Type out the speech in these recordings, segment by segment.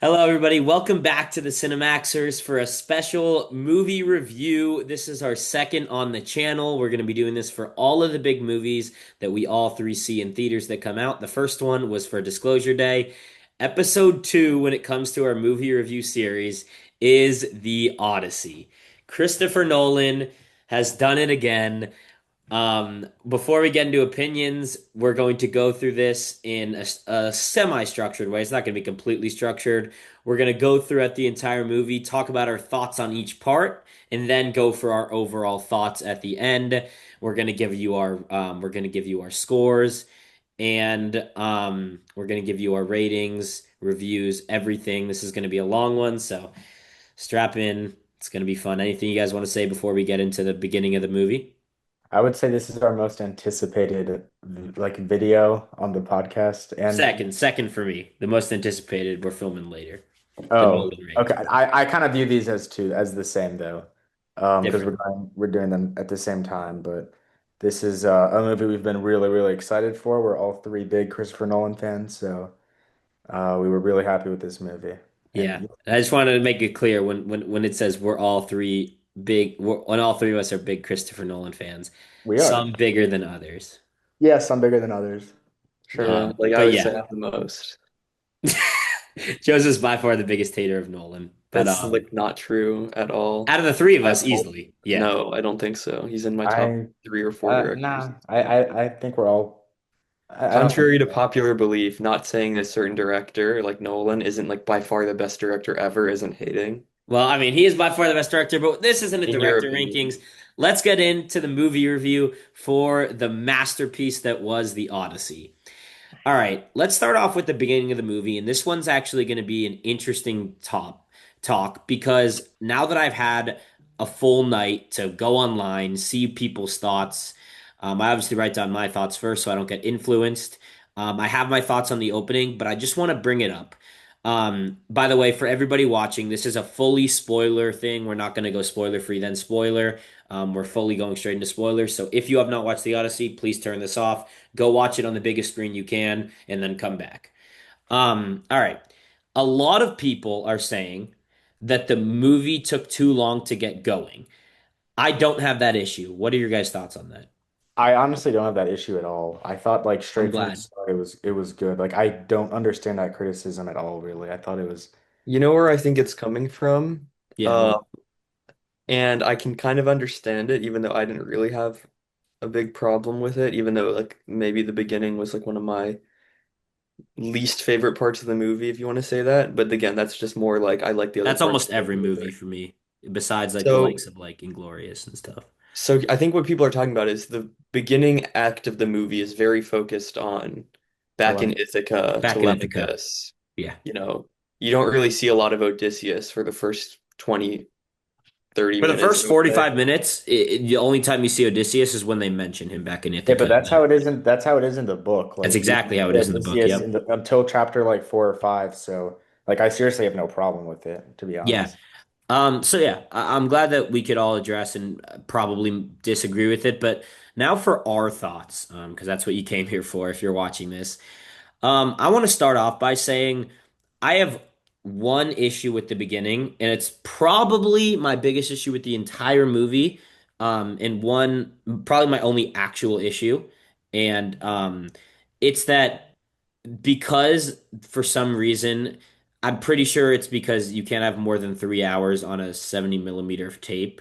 Hello, everybody. Welcome back to the Cinemaxxers for a special movie review. This is our second on the channel. We're going to be doing this for all of the big movies that we all three see in theaters that come out. The first one was for Disclosure Day. Episode two, when it comes to our movie review series, is The Odyssey. Christopher Nolan has done it again. Before we get into opinions, we're going to go through this in a semi-structured way. It's not going to be completely structured. We're going to go throughout the entire movie, talk about our thoughts on each part, and then go for our overall thoughts at the end. We're going to give you our scores, and we're going to give you our ratings, reviews, everything. This is going to be a long one, so strap in. It's going to be fun. Anything you guys want to say before we get into the beginning of the movie? I would say this is our most anticipated video on the podcast. And Second for me. The most anticipated. We're filming later. The oh, Nolan okay. rankings. I kind of view these as the same though. Because Different. we're doing them at the same time. But this is a movie we've been really excited for. We're all three big Christopher Nolan fans, so we were really happy with this movie. Yeah. And I just wanted to make it clear when it says when all three of us are big Christopher Nolan fans. we are. Some bigger than others. Yeah, some bigger than others. Sure. Um, Yeah, like I but would say yeah. I'm the most. Joseph's by far the biggest hater of Nolan. But That's like not true at all. out of the three of I us, don't, easily. Yeah. no, I don't think so. He's in my top I 3 or 4 directors. nah. I think we're all. I don't think. Contrary to popular belief, not saying a certain director like Nolan isn't like by far the best director ever isn't hating, Well, I mean, he is by far the best director, but this isn't a in your director opinion. rankings. Let's get into the movie review for the masterpiece that was The Odyssey. All right, let's start off with the beginning of the movie, and this one's actually going to be an interesting talk because now that I've had a full night to go online, see people's thoughts, I obviously write down my thoughts first so I don't get influenced. I have my thoughts on the opening, but I just want to bring it up. By the way, for everybody watching, this is a fully spoiler thing. We're not going to go spoiler free, then spoiler. We're fully going straight into spoilers. So if you have not watched The Odyssey, please turn this off. Go watch it on the biggest screen you can, and then come back. All right. A lot of people are saying that the movie took too long to get going. I don't have that issue. What are your guys' thoughts on that? I honestly don't have that issue at all. I thought like I'm straight from the glad. start it was good. Like I don't understand that criticism at all, really. I thought it was You know where I think it's coming from? Yeah, Uh, and I can kind of understand it, even though I didn't really have a big problem with it, even though like maybe the beginning was like one of my least favorite parts of the movie, if you want to say that. But again, that's just more like I like the other that's parts almost of the every movie movie better. for me, besides like the likes So of like Inglorious and stuff. So I think what people are talking about is the beginning act of the movie is very focused on back in Telemachus. Ithaca, Back in Ithaca. Telemachus. Yeah. You know, you don't really see a lot of Odysseus for the first 20, 30 For the minutes, first I would say. 45 minutes, the only time you see Odysseus is when they mention him back in Yeah, but Ithaca. that's how it is in the book. That's Like you don't exactly how it see is in the book. Odysseus Yep. until chapter like 4 or 5. So like I seriously have no problem with it, to be Yeah. honest. So yeah, I'm glad that we could all address and probably disagree with it. But now for our thoughts, because that's what you came here for if you're watching this. I want to start off by saying I have one issue with the beginning, and it's probably my biggest issue with the entire movie. And one probably my only actual issue. And it's that because for some reason, I'm pretty sure it's because you can't have more than 3 hours on a 70 millimeter tape.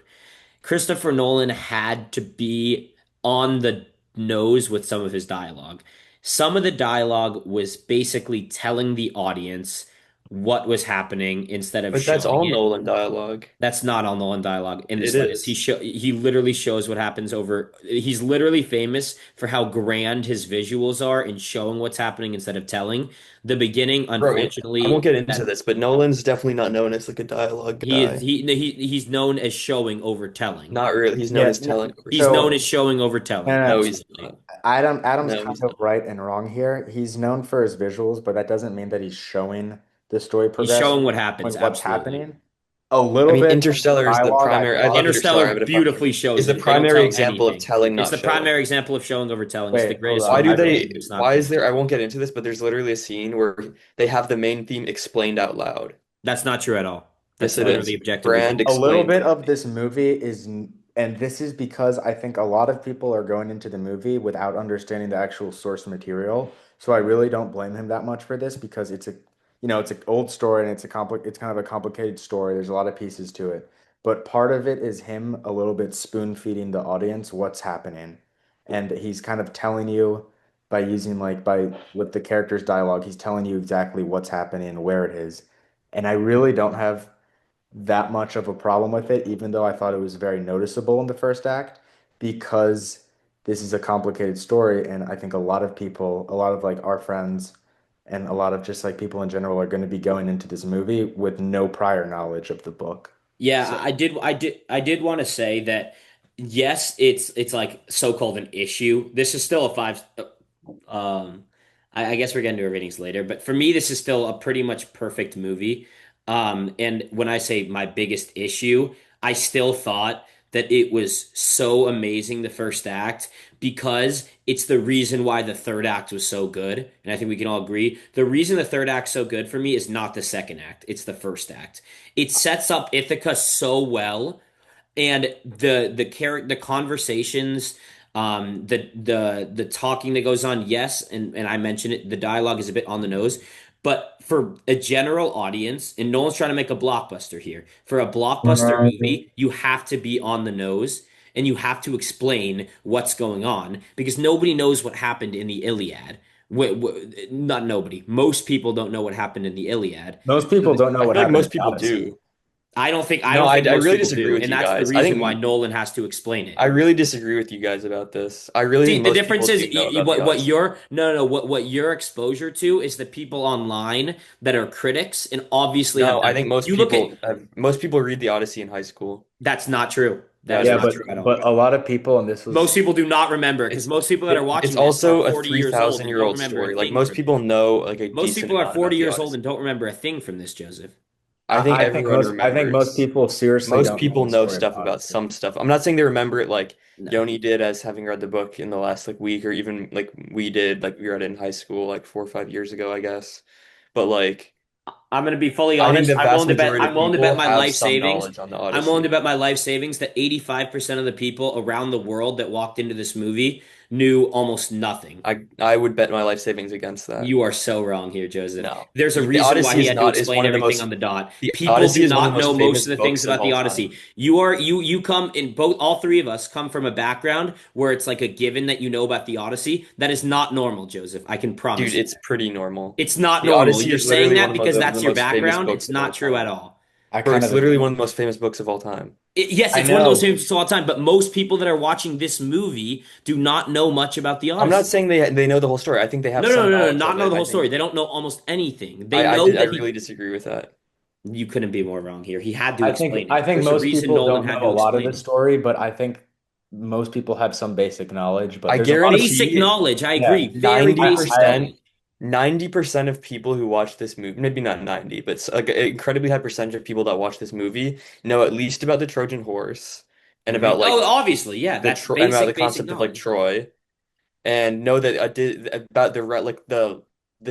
Christopher Nolan had to be on the nose with some of his dialogue. Some of the dialogue was basically telling the audience what was happening instead of But that's showing all it. Nolan dialogue. That's not all Nolan dialogue in the It slightest. is. He literally shows what happens over. He's literally famous for how grand his visuals are in showing what's happening instead of telling. The beginning, Bro, I won't unfortunately, get into this, but Nolan's definitely not known as like a dialogue guy. he's known as showing over telling. Not really. He's known Yeah, as telling over He's known telling. as so showing over telling. no, No, no, he's Absolutely. not. Adam's No, kind he's of not. right and wrong here. He's known for his visuals, but that doesn't mean that he's showing the story He's showing progression, what happens. showing what's Absolutely. happening. A I little mean, bit of the Interstellar is the dialogue I primary. I love love. Interstellar. I Interstellar have it above you. beautifully Is shows the it. They don't primary tell example of anything. telling, It's not the showing. primary example of showing over telling. It's the Wait, hold greatest Why on. movie do I ever think made, they? and it's not Why is good. there? I won't get into this, but there's literally a scene where they have the main theme explained out loud. That's not true at all. Yes, That's it literally is. objectively Brand a false. little explains bit it. of this movie and this is because I think a lot of people are going into the movie without understanding the actual source material. So I really don't blame him that much for this because it's an old story and it's kind of a complicated story. There's a lot of pieces to it. But part of it is him a little bit spoon feeding the audience what's happening. And he's kind of telling you by using by with the character's dialogue, he's telling you exactly what's happening and where it is. And I really don't have that much of a problem with it, even though I thought it was very noticeable in the first act, because this is a complicated story, and I think a lot of people, a lot of like our friends, and a lot of just like people in general are going to be going into this movie with no prior knowledge of the book. Yeah, So, I did want to say that yes, it's like so-called an issue. This is still a five. Um, I guess we're getting to our ratings later, but for me, this is still a pretty much perfect movie. And when I say my biggest issue, I still thought that it was so amazing the first act because it's the reason why the third act was so good. And I think we can all agree the reason the third act's so good for me is not the second act, it's the first act. It sets up Ithaca so well and the conversations, the talking that goes on, yes, and I mentioned it, the dialogue is a bit on the nose, but for a general audience, and no one's trying to make a blockbuster here, for a blockbuster movie you have to be on the nose and you have to explain what's going on because nobody knows what happened in the Iliad. Not nobody, most people don't know what happened in the Iliad. most So people don't know I what feel like happened in most the people Odyssey. do. I No, don't think I most really people disagree do, with and you that's the guys. I reason why think Nolan has to explain it. I really disagree with you guys about this. I really See, think the most difference people is do know about the what Odyssey. your no no what your exposure to is the people online that are critics and obviously have No, I done. think You look at most people read the Odyssey in high school. that's not true. That That is Yeah, is not but true at true. all. but a lot of people, and this Most was people do not remember because It's most people that are it's watching this are also a 40 years old 3,000 and year don't old remember a story. Like thing most from it. people know like a Most decent people are amount about 40 the years old Odyssey. and don't remember a thing from this, Joseph. I think everyone I think most remembers. people seriously Most don't know people the know story of the stuff about Odyssey. some stuff. I'm not saying they remember it like No. Yoni did as having read the book in the last like week or even like we did, like we read it in high school like 4 or 5 years ago, I guess. But like I'm going to be fully I think honest. the vast majority I'm of willing to people bet my have life some savings. knowledge on the I'm willing to Odyssey. bet my life savings that 85% of the people around the world that walked into this movie knew almost nothing. I would bet my life savings against that. You are so wrong here, Joseph. No. There's a The reason why Odyssey he is had to not is explain one of the everything most on the dot. the People Odyssey do is one of not the know most most famous of the things books of about the all Odyssey. time. You come in both all three of us come from a background where it's like a given that you know about the Odyssey. That is not normal, Joseph. I can Dude, promise you it's that. pretty normal. It's not The normal. Odyssey You're is saying literally that because the that's your most famous background. books It's of all not true at time. all. I Bro, kind it's of literally agree. one of the most famous books of all time. Yes, I it's one of those know. things all the time, but most people that are watching this movie do not know much about the I'm not Odyssey. saying they know the whole story. I think they have No, no, some no, no, knowledge not of know it. the I whole story. think They don't know almost anything. They know I that really he. disagree with that. You couldn't be more wrong here. He had to explain I it. think There's a most reason people Nolan don't know had a to lot of explain the it. story, but I think most people have some basic knowledge. But I there's a lot of Basic guarantee knowledge, I yeah. agree. Very basic 90%, knowledge. 90% of people who watch this movie, maybe not 90, but like an incredibly high percentage of people that watch this movie know at least about the Trojan horse and about Oh, like obviously, yeah, the that's and about the basic concept of like knowledge. Troy and know that I did about like the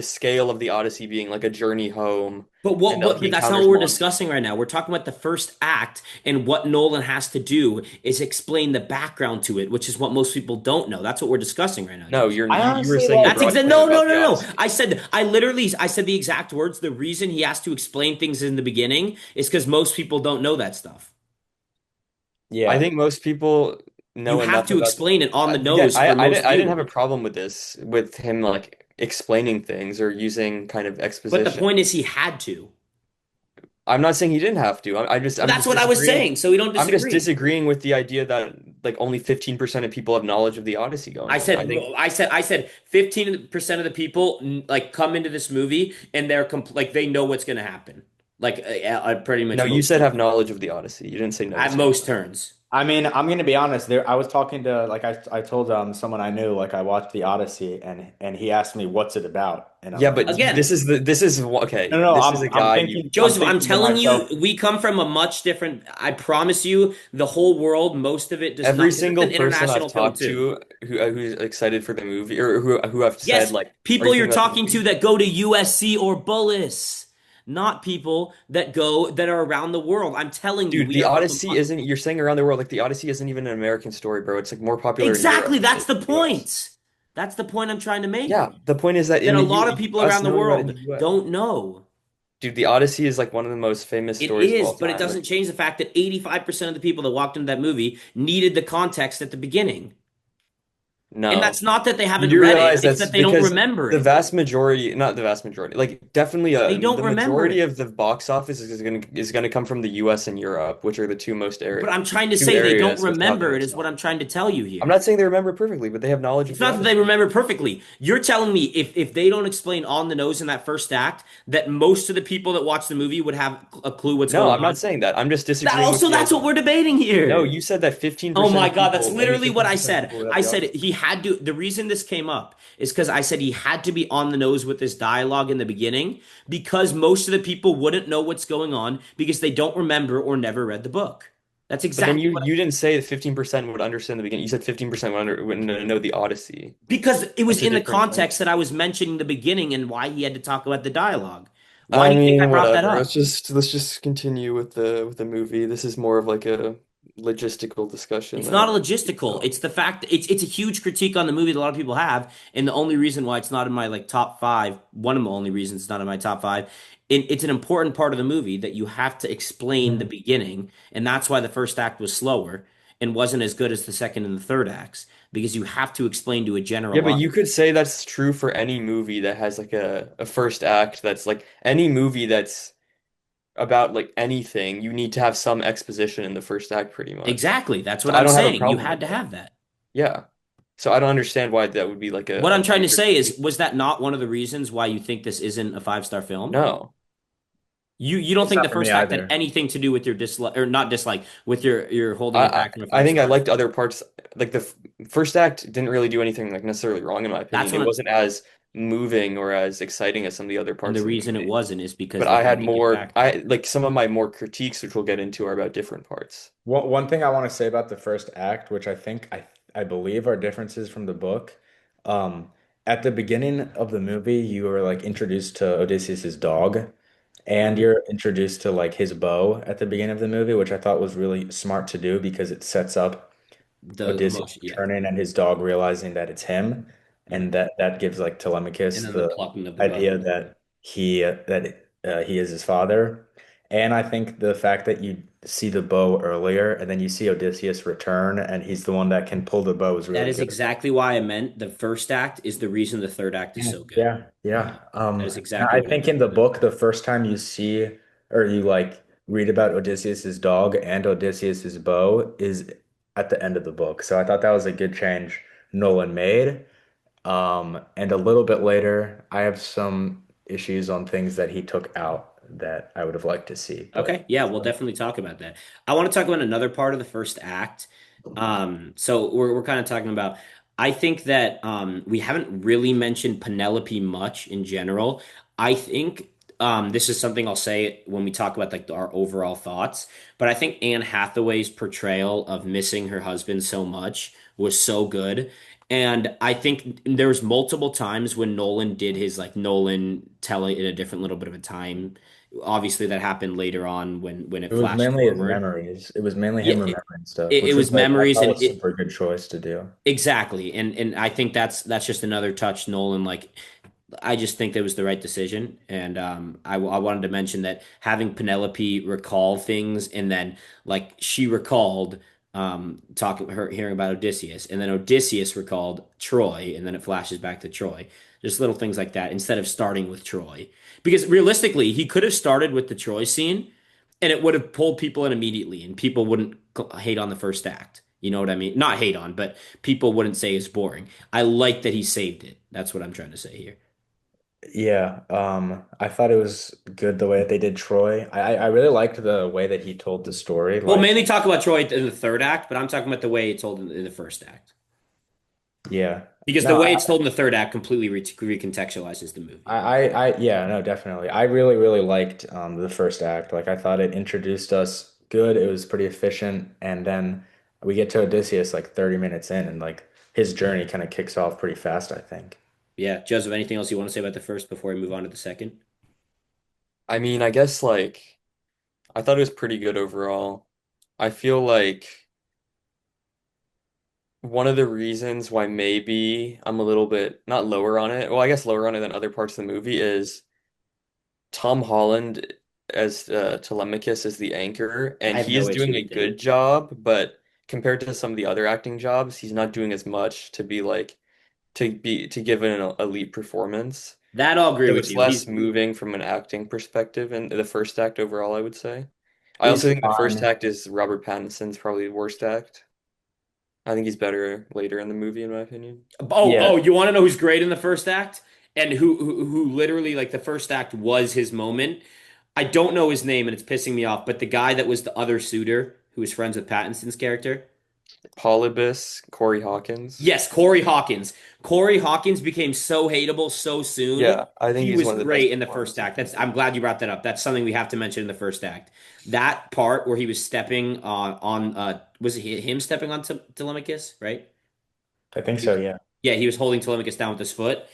scale of the Odyssey being like a journey home and that like, he But that's not encounters what we're monsters. discussing right now. We're talking about the first act, and what Nolan has to do is explain the background to it, which is what most people don't know. That's what we're discussing right now, No, Joseph. you were honestly saying a like. That's broad exact. claim No, no, about no, the no. Odyssey. I said the exact words. The reason he has to explain things in the beginning is because most people don't know that stuff. I Yeah, think most people You know have enough to about explain it on the again, nose for most I didn't have do. a problem with this with him like explaining things or using kind of But the exposition. point is, he had to. I'm not saying he didn't have to. Well, that's what I was saying. So we don't I'm just disagree. disagreeing with the idea that like only 15% of people have knowledge of the Odyssey going on. I said 15% of the people like come into this movie and like they know what's going to happen. Like pretty No, much you most said have people knowledge of the Odyssey. You didn't say know at what's going most on. turns. I mean, I'm gonna be honest. There, I was talking to like I told someone I knew like I watched the Odyssey and he asked me what's it about and I'm Yeah, like, but Again, no, okay. no, This is a guy you I'm Joseph, I'm thinking to telling you, myself. we come from a much different. I promise you, the whole world, most of it does every not. This is single an person I've international film talked too. to who's excited for the movie or who I've said Yes, like, are you people you're thinking about the talking to movie? that go to USC or Bullis, not people that go that are around the world. I'm telling you, Dude, we the are from a Odyssey isn't, you're saying around the world, like the Odyssey isn't even an American story, bro. It's like more popular in exactly. Europe than it That's is the in the US. point. That's the point I'm trying to make. Yeah, the point is that That in a the lot of U people us around the knowing about it in world the US. don't know. Dude, the Odyssey is like one of the most famous It stories of is, all but it time. doesn't Like, change the fact that 85% of the people that walked into that movie needed the context at the beginning. And no. that's not that they You haven't do read it, realize it's that's that they don't because remember the it. vast majority, not the vast majority, like definitely They don't the remember majority it. of the box office is gonna come from the US and Europe, which are the But I'm trying to two say they don't areas with remember popular it, is what cinema. I'm trying to tell you I'm here. not saying they remember it perfectly, but they have knowledge of It's the not that they Odyssey. remember perfectly. You're telling me if they don't explain on the nose in that first act, that most of the people that watch the movie would have a clue what's No, going I'm not on. saying that. I'm just That disagreeing with also the that's idea. what we're debating No, here. you said that Oh 15% my of God, that's people, only literally what I 15% of said. people would have I the said Odyssey. he had to, the reason this came up is because I said he had to be on the nose with this dialogue in the beginning because most of the people wouldn't know what's going on because they don't remember or never read the book. That's But then exactly what you didn't say that 15% would understand the beginning. You said 15% would know the Odyssey. because it was That's a in the different thing. context that I was mentioning the beginning and why he had to talk about the dialogue. Why I do you think I mean, brought that whatever. up? Let's just continue with the movie. This is more of like a logistical discussion It's than not a a movie logistical. itself. It's the fact that it's a huge critique on the movie that a lot of people have, and the only reason why it's not in my like top five, one of the only reasons it's not in my top five, it's an important part of the movie that you have to explain the Mhm. beginning, and that's why the first act was slower and wasn't as good as the second and the third acts because you have to explain to a Yeah, general but you audience. could say that's true for any movie that has like a first act that's like any movie that's about like anything, you need to have some exposition in the first act pretty much. Exactly, that's So what I I'm don't have a saying. You problem had with to that. have that. Yeah. So I don't understand why that would be like What a I'm trying to major say is, critique. was that not one of the reasons why you think this isn't a five-star film? No. You don't It's think not the for me first act had either. anything to do with your dislike or not dislike with your holding I, it I back from a I five think I stars? liked other parts. Like first act didn't really do anything like necessarily wrong in my That's opinion. It what wasn't as moving or as exciting as some of the other and the parts of the reason it movie. wasn't is because But they I had had to get more back there. I like some of my more critiques, which we'll get into, are about different parts. One thing I want to say about the first act, which I believe are differences from the book. Um, at the beginning of the movie, you are like introduced to Odysseus's dog, and Mhm. you're introduced to like his bow at the beginning of the movie, which I thought was really smart to do because it sets up The Odysseus emotion, yeah, returning and his dog realizing that it's him, yeah, and that gives like and Telemachus then the the plucking of the bow. idea that he is his father. And I think the fact that you see the bow earlier and then you see Odysseus return and he's the one that can pull the bow is That really is good. exactly why I meant the first act is the reason the third act is Yeah, so good. yeah, yeah. That is And exactly I what I think meant. in the book, the first time you see or you like read about Odysseus's dog and Odysseus's bow is at the end of the book. So I thought that was a good change Nolan made. And a little bit later, I have some issues on things that he took out that I would have liked to see, but Okay, yeah, we'll definitely talk about that. I want to talk about another part of the first act. So we're kind of talking about. I think that we haven't really mentioned Penelope much in general. I think this is something I'll say when we talk about like our overall thoughts. But I think Anne Hathaway's portrayal of missing her husband so much was so good. And I think there was multiple times when Nolan did his like Nolan tell it in a different little bit of a time. Obviously that happened later on when it it was flashed mainly his forward. memories. It was mainly Yeah, him remembering stuff, it which was was like I memories thought and was it super good choice to do. exactly. And I think that's just another touch Nolan like I just think that was the right decision. And I wanted to mention that having Penelope recall things and then like she recalled talking her hearing about Odysseus and then Odysseus recalled Troy and then it flashes back to Troy. Just little things like that instead of starting with Troy. Because realistically, he could have started with the Troy scene and it would have pulled people in immediately and people wouldn't hate on the first act. You know what I mean? Not hate on, but people wouldn't say it's boring. I like that he saved it. That's what I'm trying to say here. Yeah, I thought it was good the way that they did Troy. I really liked the way that he told the story. Well, Like, mainly talk about Troy in the third act, but I'm talking about the way it's told in the first act. yeah. Because the No, way it's told in the third act completely recontextualizes the movie. yeah, no, definitely. I really, really liked the first act. Like, I thought it introduced us good. It was pretty efficient, and then we get to Odysseus like 30 minutes in, and like his journey kind of kicks off pretty fast, I think. Yeah, Joseph, anything else you want to say about the first before we move on to the second? I mean, I guess like I thought it was pretty good overall. I feel like one of the reasons why maybe I'm a little bit not lower on it, well, I guess lower on it than other parts of the movie is Tom Holland as Telemachus as the anchor, I and have he no is doing issue a with it. good job, but compared to some of the other acting jobs, he's not doing as much to be like to give an elite performance. That I'll agree So with it's you. less moving from an acting perspective in the first act overall, I would say. I He's also think the first fine. act is Robert Pattinson's probably the worst act. I think he's better later in the movie, in my opinion. Yeah, You want to know who's great in the first act and who literally like the first act was his moment? I don't know his name and it's pissing me off, but the guy that was the other suitor who was friends with Pattinson's character. Polybus, Corey Hawkins. Yes, Corey Hawkins. Corey Hawkins became so hateable so soon. Yeah, I think He he's was one of the best great in the first performances act. in the That's I'm movie. glad you brought that up. That's something we have to mention in the first act. That part where he was stepping on was it him stepping on Telemachus, right? I think so. Yeah. Yeah, he was holding Telemachus down with his foot.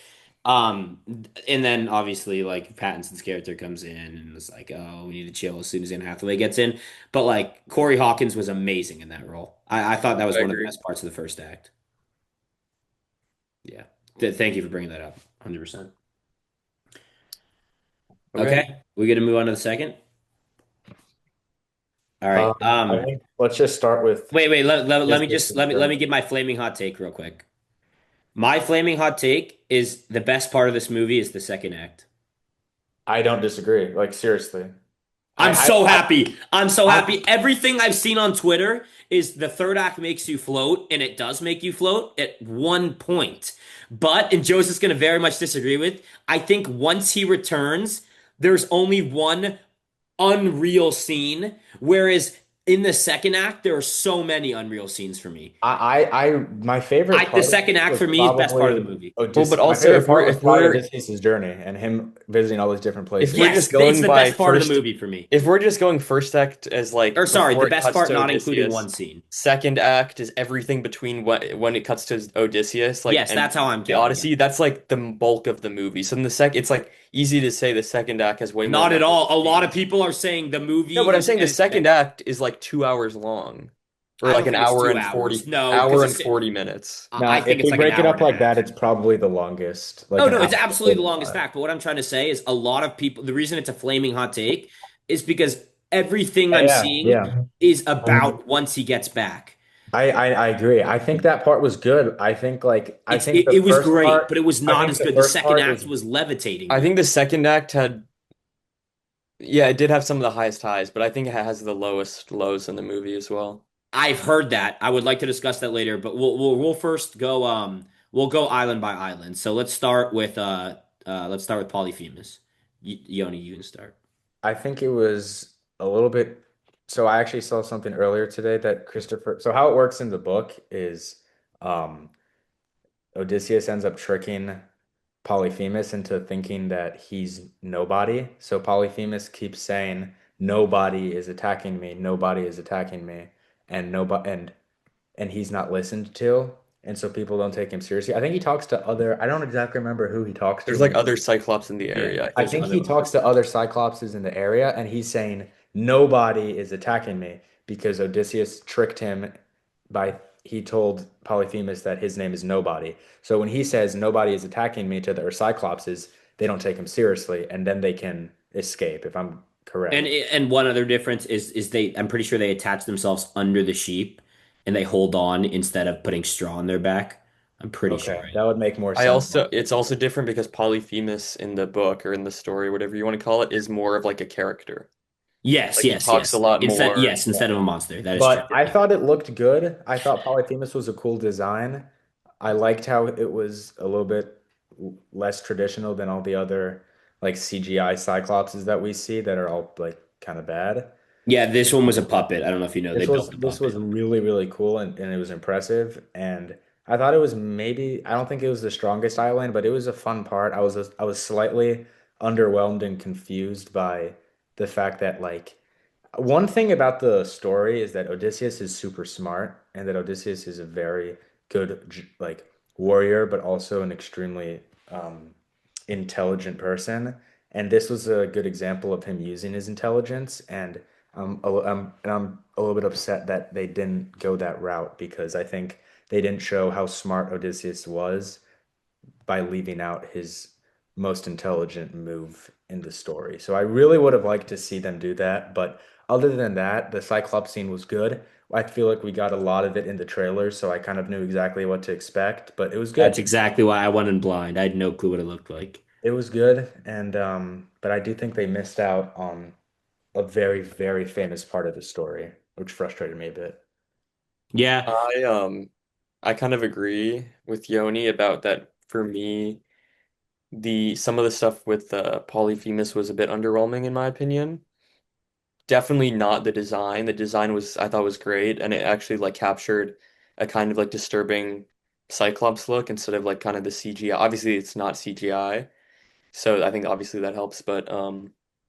Um, and then obviously like Pattinson's character comes in and it's like, oh, we need to chill as soon as Anne Hathaway gets in. But like Corey Hawkins was amazing in that role. I thought that was I one of the agree. best parts of the first act. Yeah. Thank you for bringing that up. 100%. Okay. Okay, we got to move on to the second. All right. I think let's just start with Wait. Let me business just in let me general. give my flaming hot take real quick. My flaming hot take is the best part of this movie is the second act. I don't disagree. Like seriously, I'm I, so I, happy. I'm so I, happy. Everything I've seen on Twitter is the third act makes you float, and it does make you float at one point. But, and Joseph's going to very much disagree with, I think once he returns, there's only one unreal scene, whereas in the second act, there are so many unreal scenes for me. my favorite The part of second it act was for me is best part of the probably movie. Well, but Odysseus. My also favorite part was if probably we're Odysseus' journey and him visiting all these different if places. we're just Yes, it's going the by best part of the first movie for me. if we're just going first act as Or like sorry, the before it best cuts part to not including Odysseus, one scene. second act is everything between when it cuts to Odysseus, like Yes, and that's how I'm the counting it. Odyssey, that's like the bulk of the movie. So in the it's like easy to say the second act has way more Not at memorable all. A lot of scenes. people are saying the No, movie but I'm is saying the at its best. second act is like 2 hours long. Or I don't like an think it's hour two and hours. 40 No, because hour and it's. 40 minutes. I Now, think if it's we like an break it hour up and a like that, half. it's probably the longest, like Oh an no, it's hour absolutely the longest 45. fact. But what I'm trying to say is a lot of people. The reason it's a flaming hot take is because everything I'm Yeah, seeing yeah. is about once he gets back. I agree. I think that part was good. I think It was great, but it was I not think as the good. The first second part act is was levitating I though. think the second act had yeah, it did have some of the highest highs, but I think it has the lowest lows in the movie as well. I've heard that. I would like to discuss that later, but we'll first go we'll go island by island. So let's start with Polyphemus. Yoni, you can start. I think it was a little bit. So I actually saw something earlier today that Christopher. So how it works in the book is um, Odysseus ends up tricking Polyphemus into thinking that he's nobody. So Polyphemus keeps saying, "Nobody is attacking me. Nobody is attacking me," and nobody and he's not listened to, and so people don't take him seriously. I think he talks to other. I don't exactly remember who he talks There's to in like the other Cyclops in the Yeah, area, I I think, there's in think the other he book. talks to other Cyclopses in the area, and he's saying nobody is attacking me because Odysseus tricked him by he told Polyphemus that his name is Nobody. So when he says nobody is attacking me to their Cyclopses, they don't take him seriously, and then they can escape, if I'm And correct. one other difference is they I'm pretty sure they attach themselves under the sheep and they hold on instead of putting straw on their back. I'm pretty sure. Okay, that would make more I sense. also it's also different because Polyphemus in the book or in the story, whatever you want to call it, is more of like a character. Yes, Like he yes, talks a yes. lot more. Instead of a monster. That is true. But I thought it looked good. I thought Polyphemus was a cool design. I liked how it was a little bit less traditional than all the other like CGI Cyclopses that we see that are all like kind of bad. Yeah, this one was a puppet. I don't know if you know, they built a This was puppet. really really cool and it was impressive and I thought it was maybe I don't think it was the strongest island, but it was a fun part. I was slightly underwhelmed and confused by the fact that like one thing about the story is that Odysseus is super smart and that Odysseus is a very good like warrior, but also an extremely intelligent person. And this was a good example of him using his intelligence. And I'm a little bit upset that they didn't go that route because I think they didn't show how smart Odysseus was by leaving out his most intelligent move in the story. So I really would have liked to see them do that, but other than that, the Cyclops scene was good. I feel like we got a lot of it in the trailers, so I kind of knew exactly what to expect, but it was That's good. exactly why I went in blind. I had no clue what it looked like. It was good, and but I do think they missed out on a very, very famous part of the story, which frustrated me a bit. Yeah, I um I kind of agree with Yoni about that. For me, the some of the stuff with Polyphemus was a bit underwhelming in my opinion. Definitely not the design. The design was I thought was great, and it actually like captured a kind of like disturbing Cyclops look instead of like kind of the CGI. Obviously, it's not CGI, so I think obviously that helps. But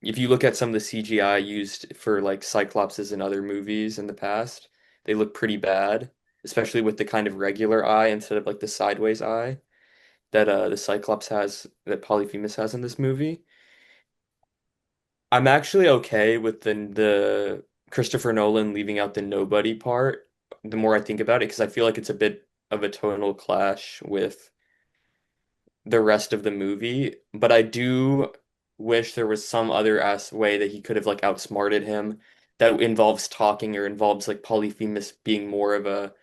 if you look at some of the CGI used for like Cyclopses in other movies in the past, they look pretty bad, especially with the kind of regular eye instead of like the sideways eye that the Cyclops has, that Polyphemus has in this movie. I'm actually okay with the Christopher Nolan leaving out the nobody part the more I think about it, because I feel like it's a bit of a tonal clash with the rest of the movie. But I do wish there was some other ass way that he could have like outsmarted him that involves talking or involves like Polyphemus being more of a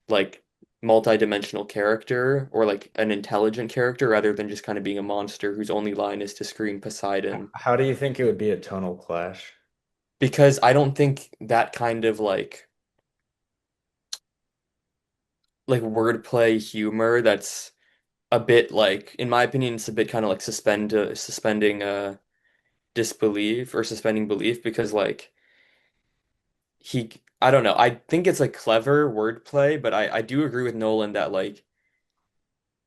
like multi-dimensional character or like an intelligent character rather than just kind of being a monster whose only line is to scream Poseidon. How do you think it would be a tonal clash? Because I don't think that kind of like wordplay humor that's a bit like, in my opinion, it's a bit kind of like suspending disbelief or suspending belief because like he I don't know. I think it's like clever wordplay, but I do agree with Nolan that like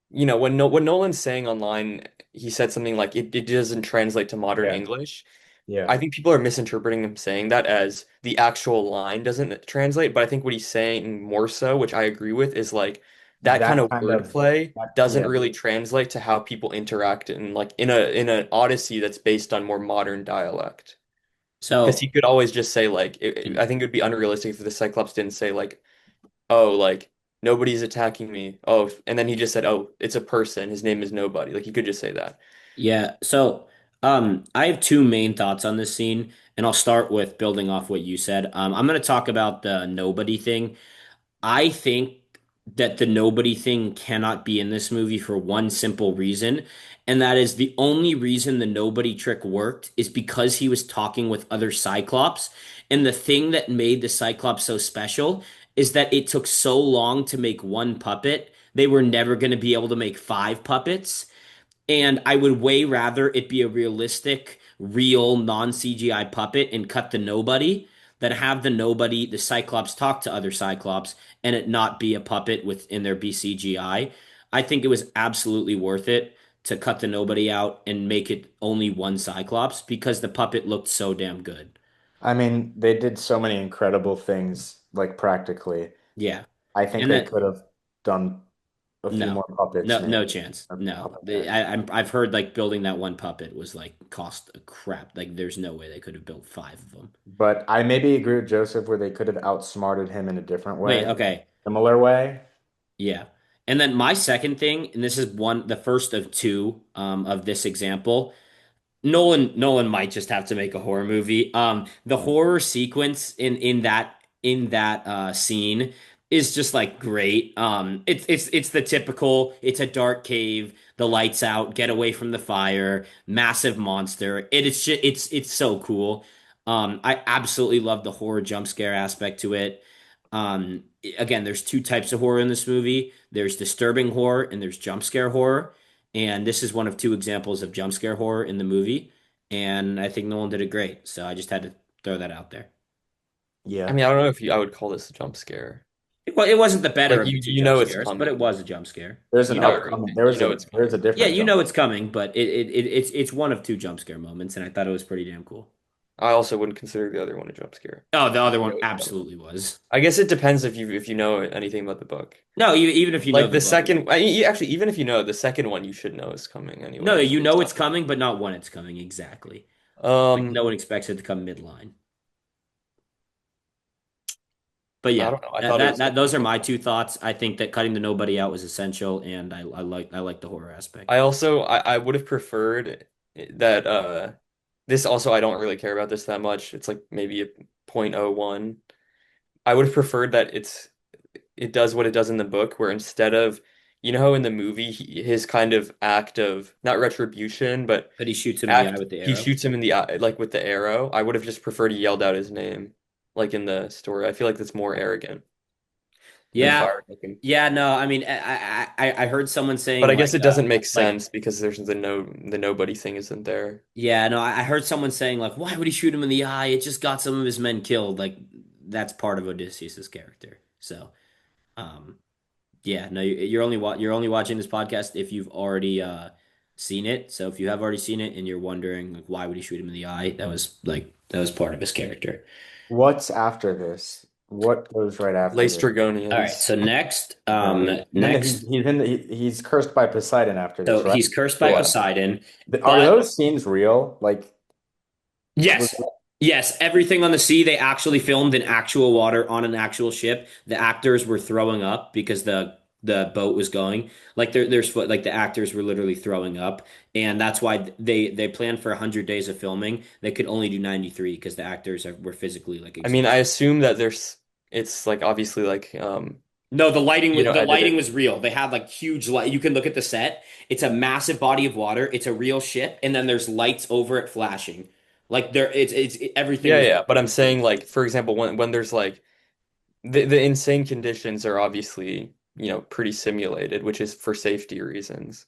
when no when Nolan's saying online, he said something like it doesn't translate to modern Yeah, English. yeah. I think people are misinterpreting him saying that as the actual line doesn't translate, but I think what he's saying more so, which I agree with, is like that kind That of kind of wordplay doesn't yeah. really translate to how people interact in like in an Odyssey that's based on more modern dialect. Because he so could always just say like I think it would be unrealistic if the Cyclops didn't say like, oh, like nobody's attacking me. Oh, and then he just said, oh, it's a person. His name is Nobody. Like he could just say that. yeah, so I have two main thoughts on this scene, and I'll start with building off what you said. I'm going to talk about the nobody thing. I think that the nobody thing cannot be in this movie for one simple reason, and that is the only reason the nobody trick worked is because he was talking with other Cyclops. And the thing that made the Cyclops so special is that it took so long to make one puppet. They were never going to be able to make five puppets. And I would way rather it be a realistic, real, non-CGI puppet and cut the nobody than have the nobody, the Cyclops talk to other Cyclops and it not be a puppet within their BCGI. I think it was absolutely worth it to cut the nobody out and make it only one Cyclops because the puppet looked so damn good. I mean, they did so many incredible things, like practically. Yeah. I think And they then could have done a few no, more puppets, maybe. no chance. Or No, puppet heads. I've heard like building that one puppet was like cost a crap. Like there's no way they could have built five of them. But I maybe agree with Joseph where they could have outsmarted him in a different Wait, way, okay, similar way. yeah. And then my second thing, and this is the first of two of this example. Nolan might just have to make a horror movie. The horror sequence in that scene is just like great. It's the typical. It's a dark cave. The lights out. Get away from the fire. Massive monster. It's so cool. I absolutely love the horror jump scare aspect to it. Again, there's two types of horror in this movie. There's disturbing horror and there's jump scare horror. And this is one of two examples of jump scare horror in the movie. And I think Nolan did it great. So I just had to throw that out there. I Yeah. mean, I don't know if I would call this a jump scare. It wasn't the better Like of the two you jump know it's scares, but it coming. was a jump scare. There's an You know upcoming. you know it's There's a coming. Yeah, different you jump. know it's coming, but it's one of two jump scare moments, and I thought it was pretty damn cool. I also wouldn't consider the other one a jump scare. Oh, the other You know one it's coming. absolutely was. I guess it depends if you know anything about the book. No, even if you know Like the the book, second, actually, even if you know the second one, you should know is coming no, anyways, you based know off it's of. coming, but not when it's coming exactly. Like Um, no one expects it to come midline. But I yeah, don't know. I thought it was that those are like my two thoughts. I think that cutting the nobody out was essential, and I like the horror aspect. I also I would have preferred that this also I don't really care about this that much. It's like maybe a point oh 0.01. I would have preferred that it does what it does in the book, where instead of, you know how in the movie his kind of act of not retribution, but But he shoots him in the eye act with the he arrow. shoots him in the eye like with the arrow. I would have just preferred he yelled out his name like in the story. I feel like that's more arrogant than Yeah, firing at him. yeah, no, I mean, I heard someone But saying I guess it doesn't make like sense because there's the nobody thing isn't there. yeah, no, I heard someone saying like, why would he shoot him in the eye? It just got some of his men killed. Like that's part of Odysseus's character. So, um, yeah, no, you're only watching this podcast if you've already seen it. So if you have already seen it and you're wondering like why would he shoot him in the eye, that was part of his character. What's after this? What goes right after Lace this? All right, Dragonians. so next, Dragonian. And then next, he's cursed by Poseidon after so this, right? he's cursed by Yeah. Poseidon, Are but those scenes real? Like, was yes. Yes, everything on the sea they actually filmed in actual water on an actual ship. The actors were throwing up because the boat was going. Like like the actors were literally throwing up, and that's why they planned for 100 days of filming. They could only do 93 because the actors were physically like I mean, I exhausted. assume that it's like obviously like No, the lighting edited. was real. They had like huge light. You can look at the set. It's a massive body of water. It's a real ship, and then there's lights over it flashing. Like everything Yeah, was yeah, but I'm physically saying like executed. for example when there's like the insane conditions are obviously, pretty simulated, which is for safety reasons.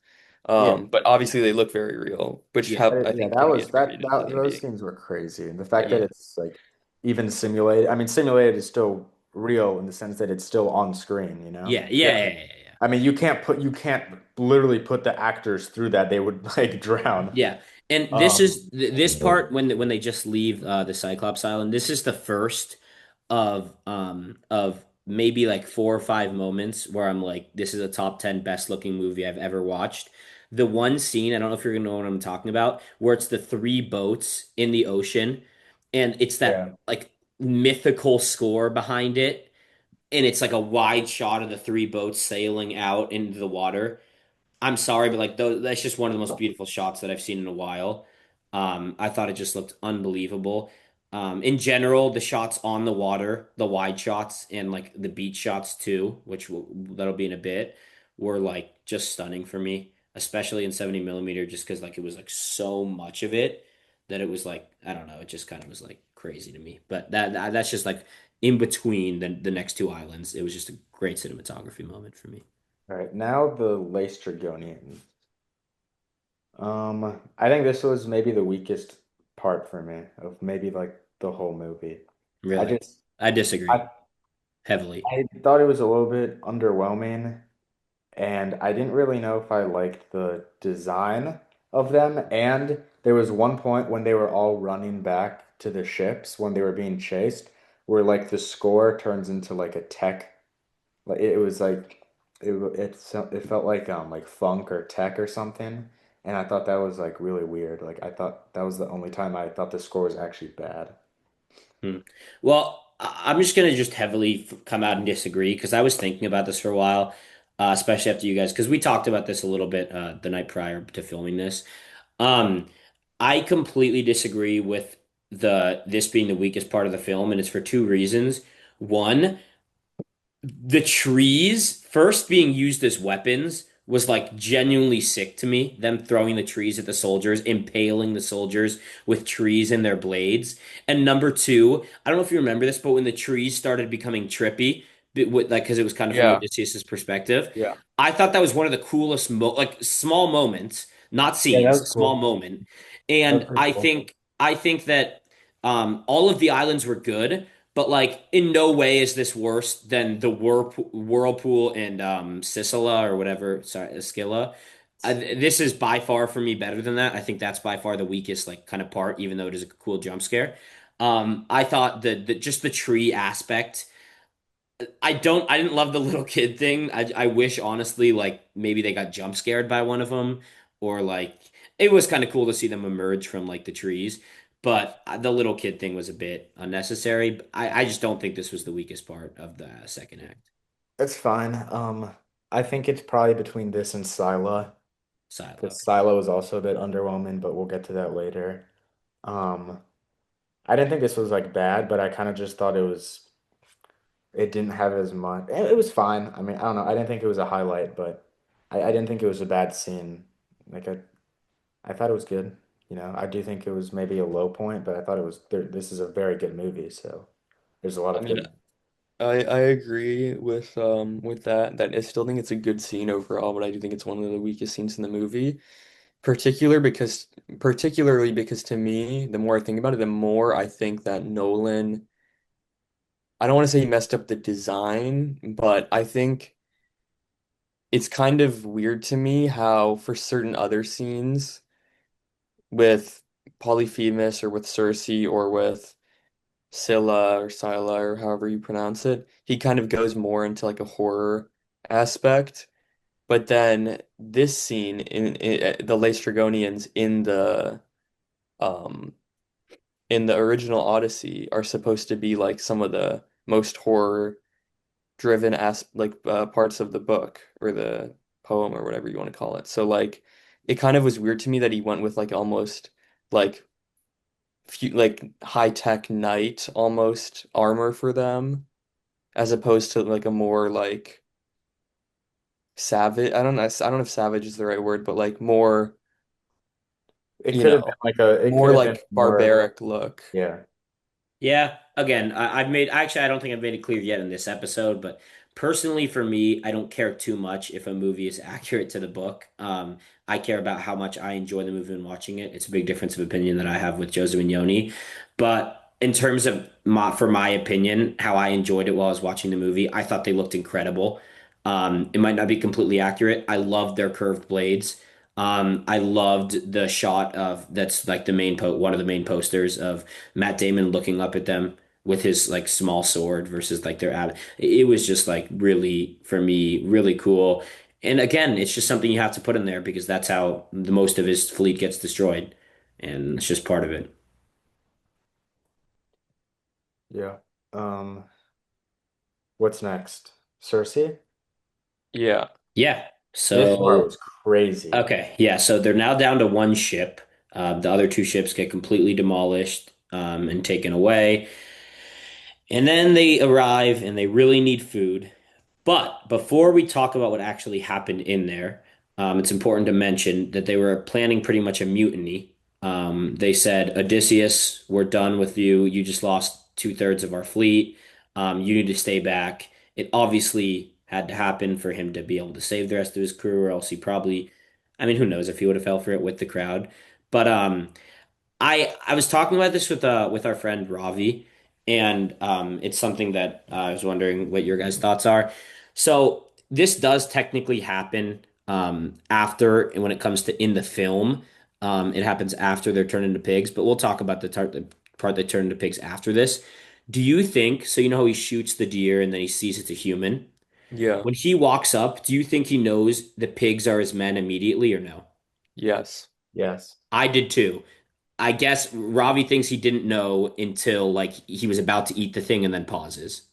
yeah. But obviously they look very real, which Yeah. have I Yeah, think that can be was attributed to them those being scenes were crazy. And the fact that yeah. it's like even simulated, I mean, simulated is still real in the sense that it's still on screen, you know? Yeah, yeah, yeah, yeah, yeah. I mean, you can't literally put the actors through that. They would like drown. Yeah. And Um, this part when they just leave the Cyclops Island. This is the first of maybe like 4 or 5 moments where I'm like, this is a top 10 best looking movie I've ever watched. The one scene, I don't know if you're gonna know what I'm talking about, where it's the three boats in the ocean, and it's that yeah. like mythical score behind it, and it's like a wide shot of the three boats sailing out into the water. I'm sorry, but like that's just one of the most beautiful shots that I've seen in a while. I thought it just looked unbelievable. In general, the shots on the water, the wide shots, and like the beach shots too, that'll be in a bit, were like just stunning for me, especially in 70 millimeter, just because like it was like so much of it that it was like I don't know, it just kind of was like crazy to me. But that's just like in between the next two islands, it was just a great cinematography moment for me. All right, now the Laestrygonian. I think this was maybe the weakest part for me of maybe like the whole movie. I Really, just I disagree I heavily. I thought it was a little bit underwhelming, and I didn't really know if I liked the design of them. And there was one point when they were all running back to the ships when they were being chased, where like the score turns into like a tech, like it was like it felt like funk or tech or something. And I thought that was like really weird. Like I thought that was the only time I thought the score was actually bad. Hmm. Well, I'm just gonna just heavily come out and disagree because I was thinking about this for a while, especially after you guys, because we talked about this a little bit the night prior to filming this. Um, I completely disagree with the this being the weakest part of the film, and it's for two reasons. One, the trees first being used as weapons was like genuinely sick to me. Them throwing the trees at the soldiers, impaling the soldiers with trees in their blades. And number two, I don't know if you remember this, but when the trees started becoming trippy like because it was kind of from Yeah. Odysseus's perspective. Yeah. I thought that was one of the coolest like small moments, not Yeah, that scenes, was small cool. moment. That was And pretty cool. I think that all of the islands were good, but like in no way is this worse than the whirlpool and Sicily or whatever. Sorry, Scylla. This is by far for me better than that. I think that's by far the weakest like kind of part, even though it is a cool jump scare. I thought that just the tree aspect. I didn't love the little kid thing. I wish honestly like maybe they got jump scared by one of them or like it was kind of cool to see them emerge from like the trees, but the little kid thing was a bit unnecessary. I just don't think this was the weakest part of the second act. It's fine. I think it's probably between this and Scylla, Silo. because Scylla was also a bit underwhelming, but we'll get to that later. Um, I didn't think this was like bad, but I kind of just thought it didn't have as much. It was fine. I mean, I don't know. I didn't think it was a highlight, but I didn't think it was a bad scene. Like I thought it was good. I do think it was maybe a low point, but I thought it was there. This is a very good movie, so there's a lot I of mean, good. I agree with that. That I still think it's a good scene overall, but I do think it's one of the weakest scenes in the movie. Particularly because to me, the more I think about it, the more I think that Nolan, I don't want to say he messed up the design, but I think it's kind of weird to me how for certain other scenes with Polyphemus or with Cersei or with Scylla or however you pronounce it, he kind of goes more into like a horror aspect. But then this scene in the Laestrygonians um in the original Odyssey are supposed to be like some of the most horror driven parts of the book or the poem or whatever you want to call it. So like it kind of was weird to me that he went with like almost like like high tech knight almost armor for them as opposed to like a more like savage. I don't know if savage is the right word, but like more, It you could have been know, like a. It could more have been like more. barbaric look. Yeah. Yeah, again, I've made actually I don't think I've made it clear yet in this episode, but personally for me, I don't care too much if a movie is accurate to the book. I care about how much I enjoy the movie and watching it. It's a big difference of opinion that I have with Joseph and Yoni. But in terms of for my opinion, how I enjoyed it while I was watching the movie, I thought they looked incredible. It might not be completely accurate. I loved their curved blades. I loved the shot of that's like the main one of the main posters of Matt Damon looking up at them with his like small sword versus like their ab. It was just like really for me really cool. And again, it's just something you have to put in there because that's how the most of his fleet gets destroyed, and it's just part of it. Yeah. What's next? Cersei? Yeah. Yeah. This part So was crazy. okay, yeah. So they're now down to one ship. The other two ships get completely demolished and taken away. And then they arrive and they really need food. But before we talk about what actually happened in there, it's important to mention that they were planning pretty much a mutiny. They said, Odysseus, we're done with you. You just lost two-thirds of our fleet. You need to stay back. It obviously had to happen for him to be able to save the rest of his crew, or else he probably, I mean, who knows if he would have fell for it with the crowd. But I was talking about this with our friend Ravi, and it's something that I was wondering what your guys' thoughts are. So this does technically happen after, and when it comes to in the film, it happens after they're turned into pigs. But we'll talk about the part they turn into pigs after this. Do you think so? You know how he shoots the deer and then he sees it's a human. Yeah. When he walks up, do you think he knows the pigs are his men immediately or no? Yes. Yes. I did too. I guess Ravi thinks he didn't know until like he was about to eat the thing and then pauses.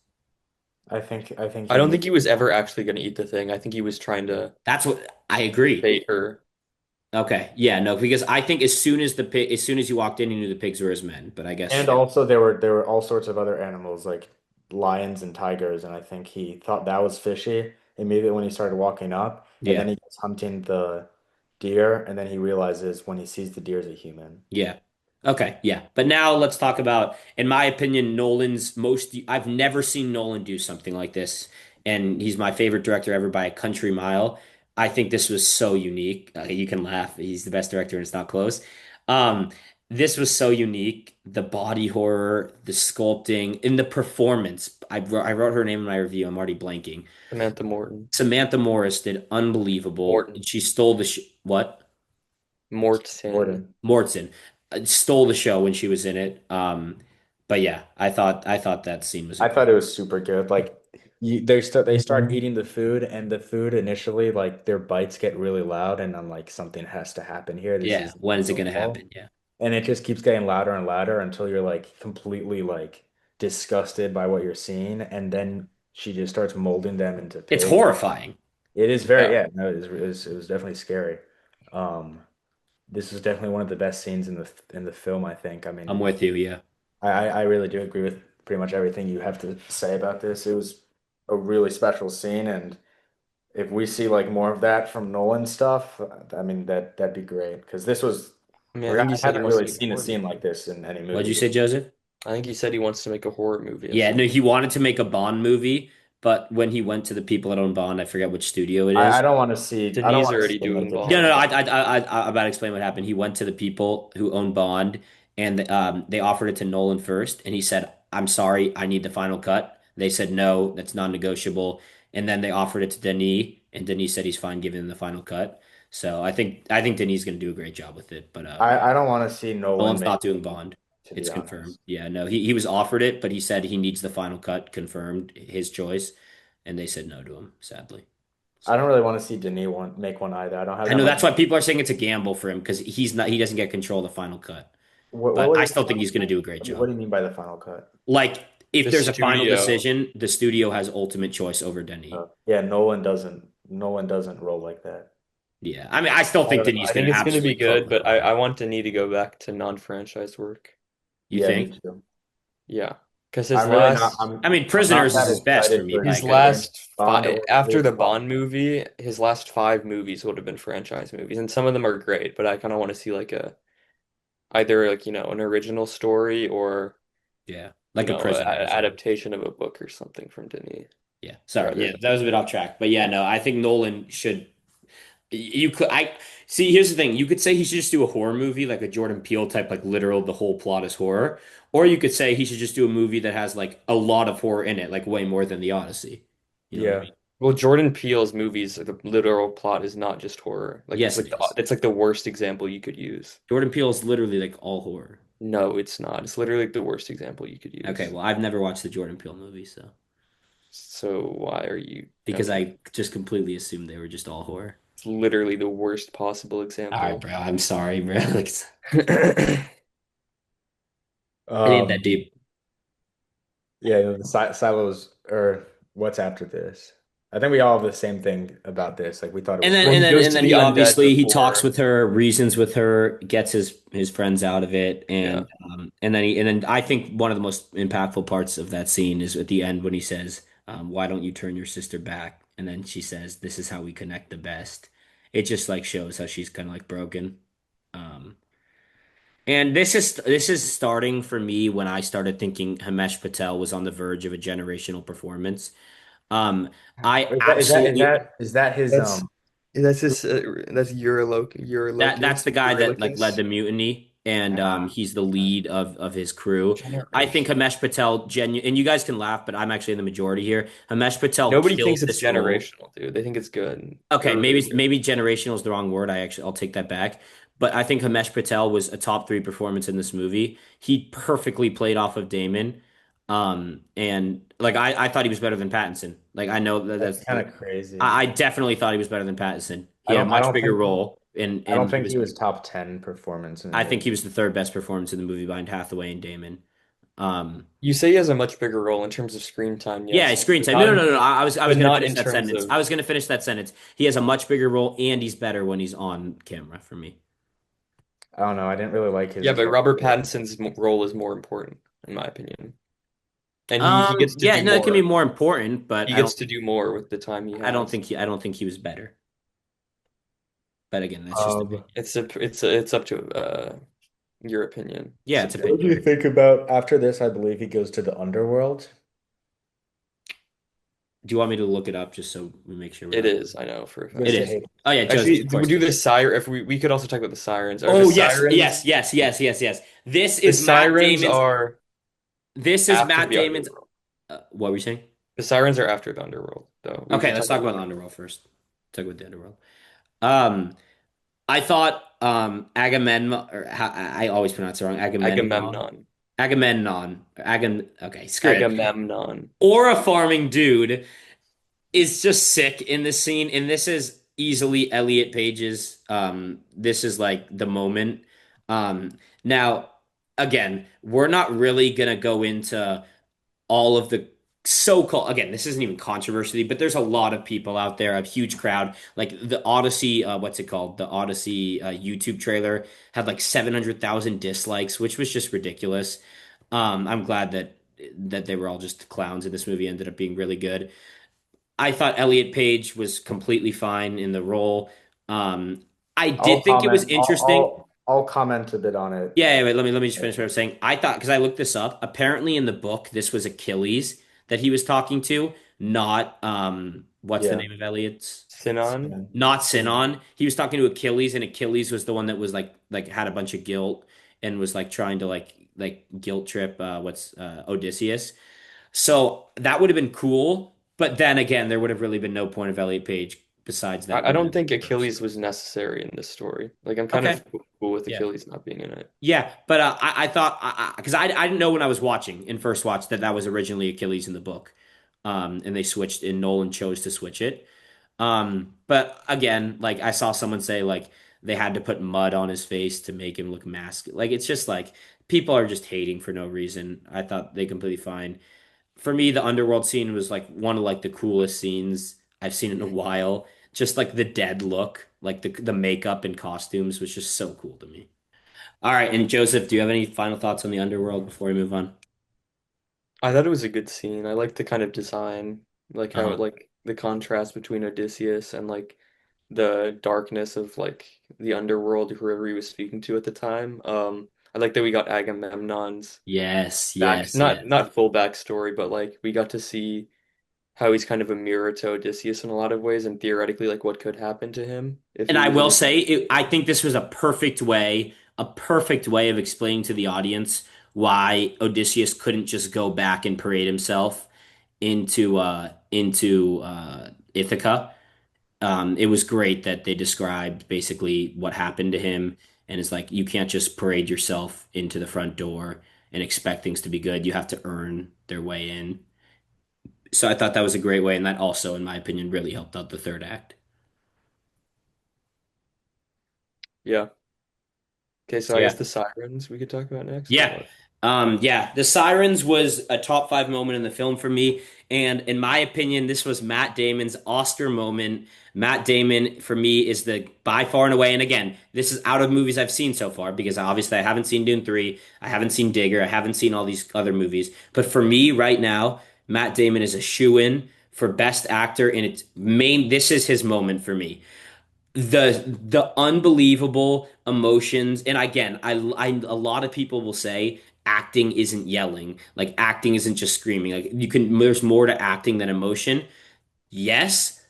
I think I he don't knew. think he was ever actually going to eat the thing. I think he was trying to That's what I agree. bait her. Okay. Yeah, no, because I think as soon as as soon as he walked in, he knew the pigs were his men. But I guess And also there were all sorts of other animals like lions and tigers, and I think he thought that was fishy immediately when he started walking up, and then yeah, he goes hunting the deer, and then he realizes when he sees the deer is a human. yeah. Okay, yeah. But now let's talk about, in my opinion, Nolan's most. I've never seen Nolan do something like this, and he's my favorite director ever by a country mile. I think this was so unique. You can laugh. He's the best director, and it's not close. Um, this was so unique. The body horror, the sculpting, and the performance. I wrote her name in my review. I'm already blanking. Samantha Morton. Samantha Morris did unbelievable. Morton. She stole the what? Morton. Jordan. Morton stole the show when she was in it. But yeah, I thought that scene was I thought incredible. it was super good. Like they start eating the food, and the food initially, like their bites get really loud, and I'm like, something has to happen here. This Yeah, is when is it so gonna happen? well. Yeah, And it just keeps getting louder and louder until you're like completely like disgusted by what you're seeing, and then she just starts molding them into it's pigs. horrifying. It is very, Yeah. yeah, no, it was definitely scary. Um, this was definitely one of the best scenes in the film, I think. I I'm mean, with you. Yeah, I really do agree with pretty much everything you have to say about this. It was a really special scene, and if we see like more of that from Nolan stuff, I mean that'd be great because this was I mean, I like think he I said he haven't wants to really make a seen a horror scene movie. like this in any what'd you movie. say, Joseph? I think he said he wants to make a horror movie at Yeah, some no, he point. wanted to make a Bond movie, but when he went to the people that own Bond, I forget which studio it I is. don't want to see I don't Denis want to see already him doing make it No, no, Bond. no, Bond. I'm about to explain what happened. He went to the people who own Bond, and they offered it to Nolan first, and he said, "I'm sorry, I need the final cut." They said, "No, that's non-negotiable." And then they offered it to Denis, and Denis said he's fine giving him the final cut. So I think Denis is going to do a great job with it. But I don't want to see Nolan Nolan's make not doing it, Bond. to be It's confirmed. honest. Yeah, no, he was offered it, but he said he needs the final cut confirmed, his choice, and they said no to him, sadly. I So. don't really want to see Denis make one either. I don't have I that know much. that's why people are saying it's a gamble for him because he doesn't get control of the final cut. What But would I it be? still think he's going to do a great What job. do you mean by the final cut? Like if The there's a final studio. decision, the studio has ultimate choice over Denis. Yeah, Nolan doesn't roll like that. Yeah, I mean, I still I think don't Denis know. is I going think to it's going to be absolutely cook good, with but I Bond. want Denis to go back to non-franchise work. You Yeah, me think? too. Yeah, because his I'm really not. last I mean, I'm not Prisoners is that his best for excited me, for by his a him good getting margin. last Bond five over after his the father. Bond movie, his last five movies would have been franchise movies, and some of them are great, but I kind of want to see like a either like an original story or Yeah, like a a Prisoner or something. adaptation of a book or something from Denis Yeah, sorry. rather Yeah, than that was a bit off track, but yeah, no, I think Nolan should. You could I see. Here's the thing: you could say he should just do a horror movie, like a Jordan Peele type, like literal. The whole plot is horror, or you could say he should just do a movie that has like a lot of horror in it, like way more than the Odyssey. You know what I Yeah, mean? well, Jordan Peele's movies, the literal plot is not just horror. Like Yes, it is. it's like the worst example you could use. Jordan Peele is literally like all horror. No, it's not. It's literally like the worst example you could Okay, use. well, I've never watched the Jordan Peele movies, so So why are you because okay? I just completely assumed they were just all horror. It's literally the worst possible All right, example. bro. I'm sorry, bro. Like, it ain't that um, deep. yeah. The silos or what's after this? I think we all have the same thing about this. Like we thought it And was then Well, and he then goes and to then the he undead obviously he talks before. with her, reasons with her, gets his friends out of it, Yeah. and then I think one of the most impactful parts of that scene is at the end when he says, "Why don't you turn your sister back?" And then she says, "This is how we connect the best." It just like shows how she's kind of like broken. Um, and this is starting for me when I started thinking Himesh Patel was on the verge of a generational performance. Um, I absolutely. Is that his That's his that's That's the guy that like led Eurylocus. the mutiny, and ah, he's the lead of his crew. I think Generation. Himesh Patel and you guys can laugh, but I'm actually in the majority here. Himesh Patel Nobody killed thinks it's this role. generational, dude. They think it's good. Okay, They're really maybe generational is the wrong word. I'll take that back. But I think Himesh Patel was a top three performance in this movie. He perfectly played off of Damon. And like I thought he was better than Pattinson. Like I know that's that's kind of crazy. I definitely thought he was better than Pattinson. He I had a don't I much don't bigger think role I don't and he think was he was top 10 performance in the I think movie. he was the third best performance in the movie behind Hathaway and Damon. Um, You say he has a much bigger role in terms of screen time, yeah, yes, screen but time. No, not no, in, no, no. I was but gonna not finish in that terms sentence. of I was gonna finish that sentence. He has a much bigger role and he's better when he's on camera for me. I don't know. I didn't really like his yeah, but Robert character. Pattinson's role is more important, in my opinion. And he gets to Yeah, do no, it can be more. more important, but He gets to do more with the time he has. I don't think he was better. But again, that's just Um, It's up to your opinion. Yeah, it's What do you opinionated. think about after this? I believe he goes to the underworld. Do you want me to look it up just so we make sure we're It not? is, I know for a It fact. Mr. is. Hayden. Oh yeah, Joseph, Actually, of we course do it the is. siren. If we could also talk about the sirens. Are Oh yes, yes, yes, yes, yes, yes. the This is Matt sirens Damon's. are This is after Matt the Damon's. underworld? What were you saying? The sirens are after the underworld, though. We Okay, could let's talk talk about about the the underworld first. Talk about the underworld. Um, I thought Agamemnon, or I always pronounce it wrong. Agamemnon, Agamemnon. Okay, screw it. Agamemnon. Aura farming dude is just sick in this scene, and this is easily Elliot Page's. This is like the moment. Um, Now, again, we're not really gonna go into all of the so-called, again, this isn't even controversy, but there's a lot of people out there, a huge crowd. Like the Odyssey, what's it called? The Odyssey YouTube trailer had like 700,000 dislikes, which was just ridiculous. I'm glad that they were all just clowns and this movie ended up being really good. I thought Elliot Page was completely fine in the role. Um, I I'll did think it was comment. interesting. I'll comment a bit on it. Yeah, yeah, wait, let me just finish what I'm saying. I thought because I looked this up. Apparently, in the book, this was Achilles that he was talking to, not what's the Yeah. name of Elliot's? Sinon. Sin. Not Sin. Sinon. He was talking to Achilles, and Achilles was the one that was like had a bunch of guilt and was like trying to like guilt trip what's Odysseus. So that would have been cool, but then again, there would have really been no point of Elliot Page besides that I one don't think verse. Achilles was necessary in this story. Like, I'm kind Okay. of cool with Yeah. Achilles not being in it. Yeah, but I thought because I didn't know when I was watching in first watch that that was originally Achilles in the book, and they switched and Nolan chose to switch it. But again, like I saw someone say like they had to put mud on his face to make him look masculine. Like it's just like people are just hating for no reason. I thought they completely fine. For me, the underworld scene was like one of like the coolest scenes I've seen in a while. Just like the dead look, like the makeup and costumes was just so cool to me. All right, and Joseph, do you have any final thoughts on the underworld before we move on? I thought it was a good scene. I like the kind of design, like how Uh-huh. like the contrast between Odysseus and like the darkness of like the underworld, whoever he was speaking to at the time. I like that we got Agamemnon's Yes, back, yes, yes. not full backstory, but like we got to see how he's kind of a mirror to Odysseus in a lot of ways, and theoretically like what could happen to him if And he I was will in. say, I think this was a perfect way of explaining to the audience why Odysseus couldn't just go back and parade himself into Ithaca. It was great that they described basically what happened to him, and it's like you can't just parade yourself into the front door and expect things to be good. You have to earn their way in. So I thought that was a great way, and that also, in my opinion, really helped out the third act. Yeah. Okay, so So I yeah, guess the sirens we could talk about next, or yeah, what? yeah. The Sirens was a top five moment in the film for me, and in my opinion, this was Matt Damon's Oscar moment. Matt Damon, for me, is the by far and away. And again, this is out of movies I've seen so far because obviously I haven't seen Dune 3, I haven't seen Digger, I haven't seen all these other movies. But for me, right now, Matt Damon is a shoe-in for Best Actor, and it's main. This is his moment for me the unbelievable emotions. And again, a lot of people will say acting isn't yelling, like acting isn't just screaming, like you can there's more to acting than emotion. Yes,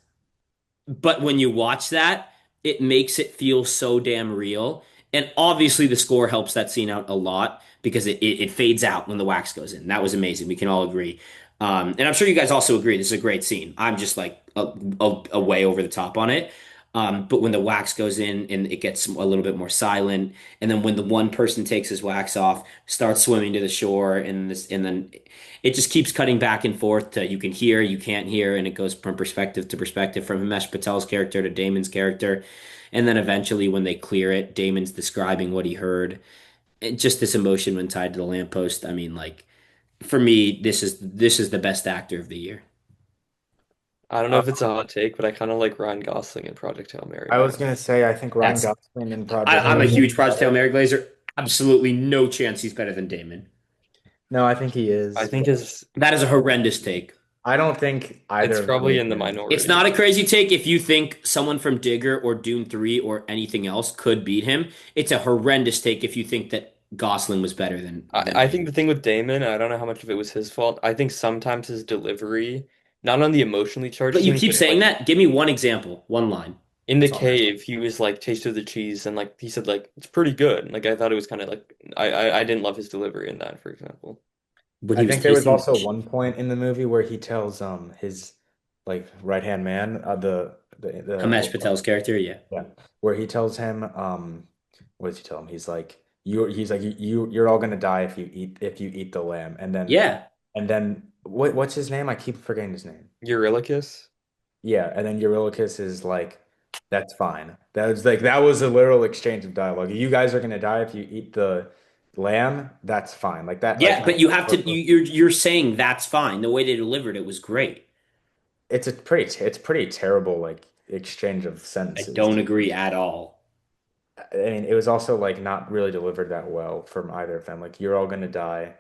but when you watch that, it makes it feel so damn real. And obviously, the score helps that scene out a lot because it fades out when the wax goes in. That was amazing. We can all agree. And I'm sure you guys also agree. This is a great scene. I'm just like a way over the top on it. But when the wax goes in and it gets a little bit more silent, and then when the one person takes his wax off, starts swimming to the shore, and then it just keeps cutting back and forth to you can hear, you can't hear, and it goes from perspective to perspective, from Himesh Patel's character to Damon's character. And then eventually, when they clear it, Damon's describing what he heard. And just this emotion when tied to the lamppost. I mean, like for me, this is the best actor of the year. I don't know Uh, if it's a hot take, but I kind of like Ryan Gosling in Project Hail Mary I was better. gonna say I think Ryan That's Gosling in Project I'm a Hail Mary huge is Project Hail better. Mary Glazer. Absolutely no chance he's better than Damon. No, I think he I is, think but his That is a horrendous take. I don't think either it's of them probably is in the good. It's minority. not a crazy take if you think someone from Digger or Dune 3 or anything else could beat him. It's a horrendous take if you think that Gosling was better than I think him. the thing with Damon, I don't know how much of it was his fault. I think sometimes his delivery, not on the emotionally charged But you scenes, keep but saying that. Give me one example, one line. in the That's all I'm asking. cave, he was like taste of the cheese, and like he said, like it's pretty good. Like I thought it was kind of like I didn't love his delivery in that, for example. When I he was think there was tasting the also cheese. one point in the movie where he tells his like right hand man Kamesh Patel's character, yeah. yeah, where he tells him what does he tell him? You're all gonna die if you eat the lamb, Yeah. and then what's his name? I keep forgetting his name. Eurylochus? Yeah, and then Eurylochus is like, that's fine. That was a literal exchange of dialogue. You guys are gonna die if you eat the lamb. That's fine. Like that. Like Yeah, but you have to you're saying that's fine. The way they delivered it was great. it's pretty terrible like exchange of I sentences. don't agree at all. I mean, it was also like not really delivered that well from either of them. Like you're all gonna die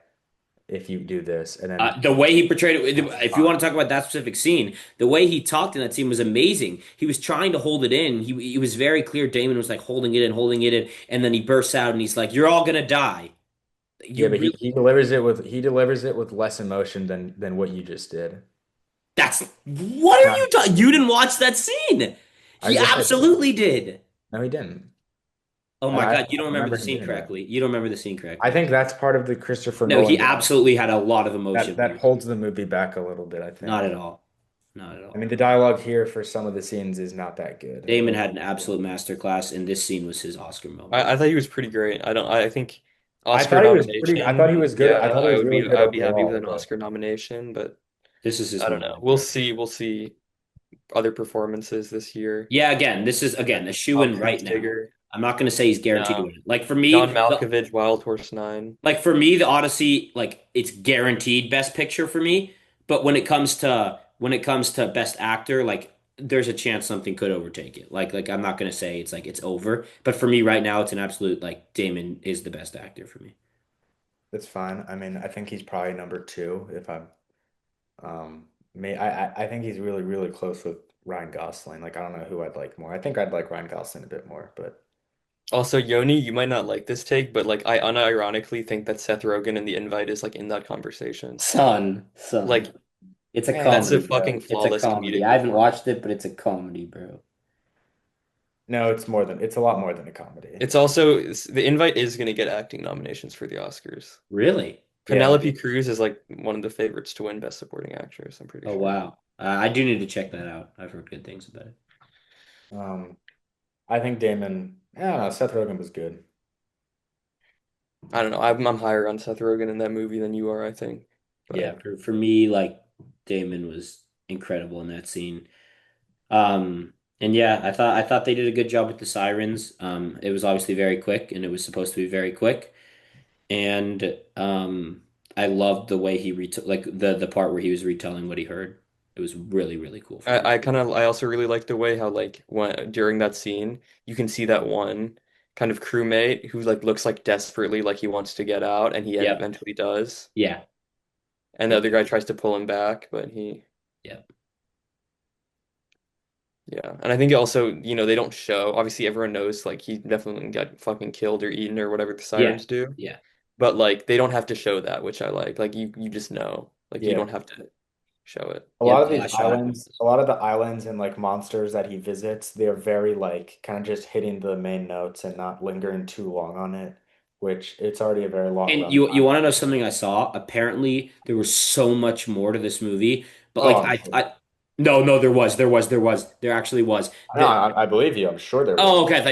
if you do this, and then The way he portrayed it, that's if you fine. want to talk about that specific scene, the way he talked in that scene was amazing. He was trying to hold it in. He was very clear. Damon was like holding it in, and then he bursts out and he's like, "You're all gonna die." Yeah, You but really, he delivers it with less emotion than what you just did. that's what are Not you talking? You didn't watch that scene. I He guess I did. absolutely did. No, he didn't. Oh my I God, you don't don't remember the remember him scene doing that. correctly. You don't remember the scene I correctly. think that's part of the Christopher No, Nolan he dialogue absolutely had a lot of emotion when he that was holds talking. the movie back a little bit, I Not think. at all. Not at I all. mean, the dialogue here for some of the scenes is not that good. Damon Like, had an absolute masterclass, and this scene was his Oscar moment. I thought he was pretty great. I think I Oscar thought he was pretty. I thought he nomination, was good. yeah, I thought he was really good I would be happy with overall. an But Oscar nomination, but This is his I don't know. moment, bro. We'll see other performances this year. Yeah, again, this is again a shoe Tom in right Cruise now. Tigger. I'm not going to say he's guaranteed to No. win. Like for John me, Malkovich, Wild Horse 9. the Odyssey, like it's guaranteed Best Picture for me. But when it comes to Best Actor, like there's a chance something could overtake it. Like I'm not going to say it's like it's over. But for me right now, it's an absolute like Damon is the best actor for me. that's fine. I mean, I think he's probably number two if I'm. I think he's really close with Ryan Gosling. Like, I don't know who I'd like more. I think I'd like Ryan Gosling a bit more, but Also, Yoni, you might not like this take, but like I unironically think that Seth Rogen in The Invite is like in that conversation. Son. Like It's a that's a man, comedy, fucking bro. It's a flawless comedy. comedic I haven't performance. watched it, but it's a comedy, bro. no, it's a lot more than a comedy. It's also The Invite is going to get acting nominations for the Oscars. Really? Yeah. Penelope Cruz is like one of the favorites to win Best Supporting Actress, I'm pretty Oh sure. wow. I do need to check that out. I've heard good things about it. Um, I think Damon. I don't know. Seth Rogen was good. I don't know. I'm higher on Seth Rogen in that movie than you are, I think. Yeah, But for me, like Damon was incredible in that scene. And yeah, I thought they did a good job with the sirens. It was obviously very quick, and it was supposed to be very quick. And I loved the way he retook like the part where he was retelling what he heard. It was really cool for me. I also really like the way how like when during that scene you can see that one kind of crewmate who like looks like desperately like he wants to get out and he Yep. eventually does. Yeah. And the Yep. other guy tries to pull him back, but he Yep. yeah. And I think also, they don't show obviously everyone knows like he definitely got fucking killed or eaten or whatever the Yeah. sirens do. Yeah. But like they don't have to show that, which I like. Like you just know. Like you Yeah. don't have to show it. Yep. The last shot. A lot of the islands and like monsters that he visits, they're very like kind of just hitting the main notes and not lingering too long on it, which it's already a very long And run you time. want to know something I saw? Apparently, there was so much more to this movie, but Oh, like I'm sure. I no, there actually was. No, The I believe you. I'm sure there was. Oh, okay. I thought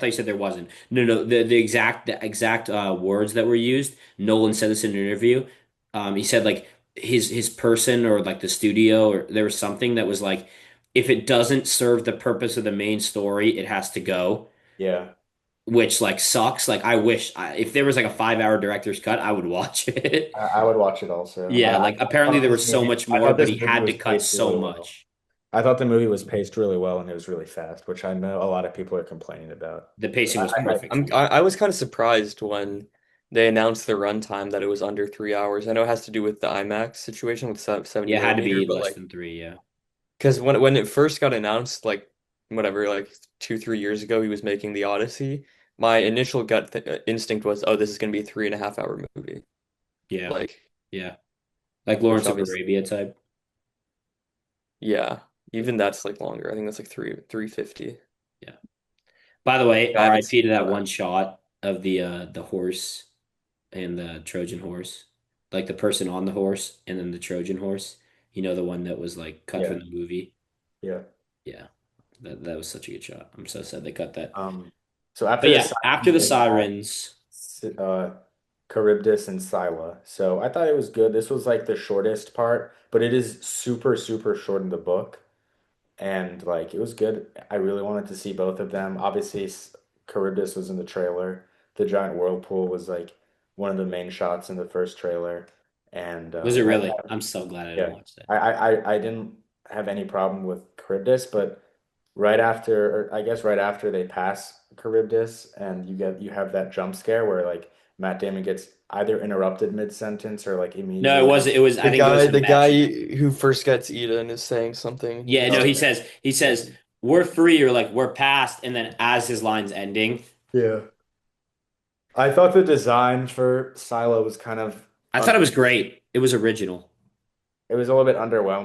you said there wasn't. No. The exact words that were used. Nolan said this in an interview. He said like his person or like the studio or there was something that was like if it doesn't serve the purpose of the main story, it has to go, Yeah. which like sucks. Like I wish if there was like a 5 hour director's cut, I would watch it. I would watch it also. Yeah, like apparently there was so much I more, thought but this he movie had to was cut paced so really well. much. I thought the movie was paced really well and it was really fast, which I know a lot of people are complaining about. The pacing was I perfect for me. I was kind of surprised when they announced the runtime that it was under 3 hours. I know it has to do with the IMAX situation with 70 Yeah, it had to millimeter, be but less like than three. Yeah. because when it first got announced, like whatever, like 2 3 years ago, he was making the Odyssey. my initial gut th instinct was, oh, this is going to be a 3.5 hour movie. Yeah, Like, yeah. Like which Lawrence of obviously, Arabia type. yeah, even that's like longer. I think that's like 350. Yeah. By the way, I haven't RIP to seen that that. one shot of the horse and the Trojan horse. Like the person on the horse and then the Trojan horse. You know, the one that was like cut Yeah, from the movie. yeah. Yeah. That was such a good shot. I'm so sad they cut that. Um, so But after the yeah, after sirens, the they had sirens, uh, Charybdis and Scylla. So I thought it was good. This was like the shortest part, but it is super, super short in the book. And like it was good. I really wanted to see both of them. Obviously, Charybdis was in the trailer. The giant whirlpool was like one of the main shots in the first trailer. And was it really? I'm so glad I didn't yeah, watch that. I didn't have any problem with Charybdis, but right after, or I guess right after they pass Charybdis, and you have that jump scare where like Matt Damon gets either interrupted mid-sentence or like No, it immediately. wasn't. It was, I The think it was guy, the Hamesh. guy who first gets eaten is saying something. He Yeah, gets no, Oh, he says, we're free or like we're past. And then as his line's ending, yeah. I thought the design for Silo was kind of I thought it under, was great. It was original. it was a little bit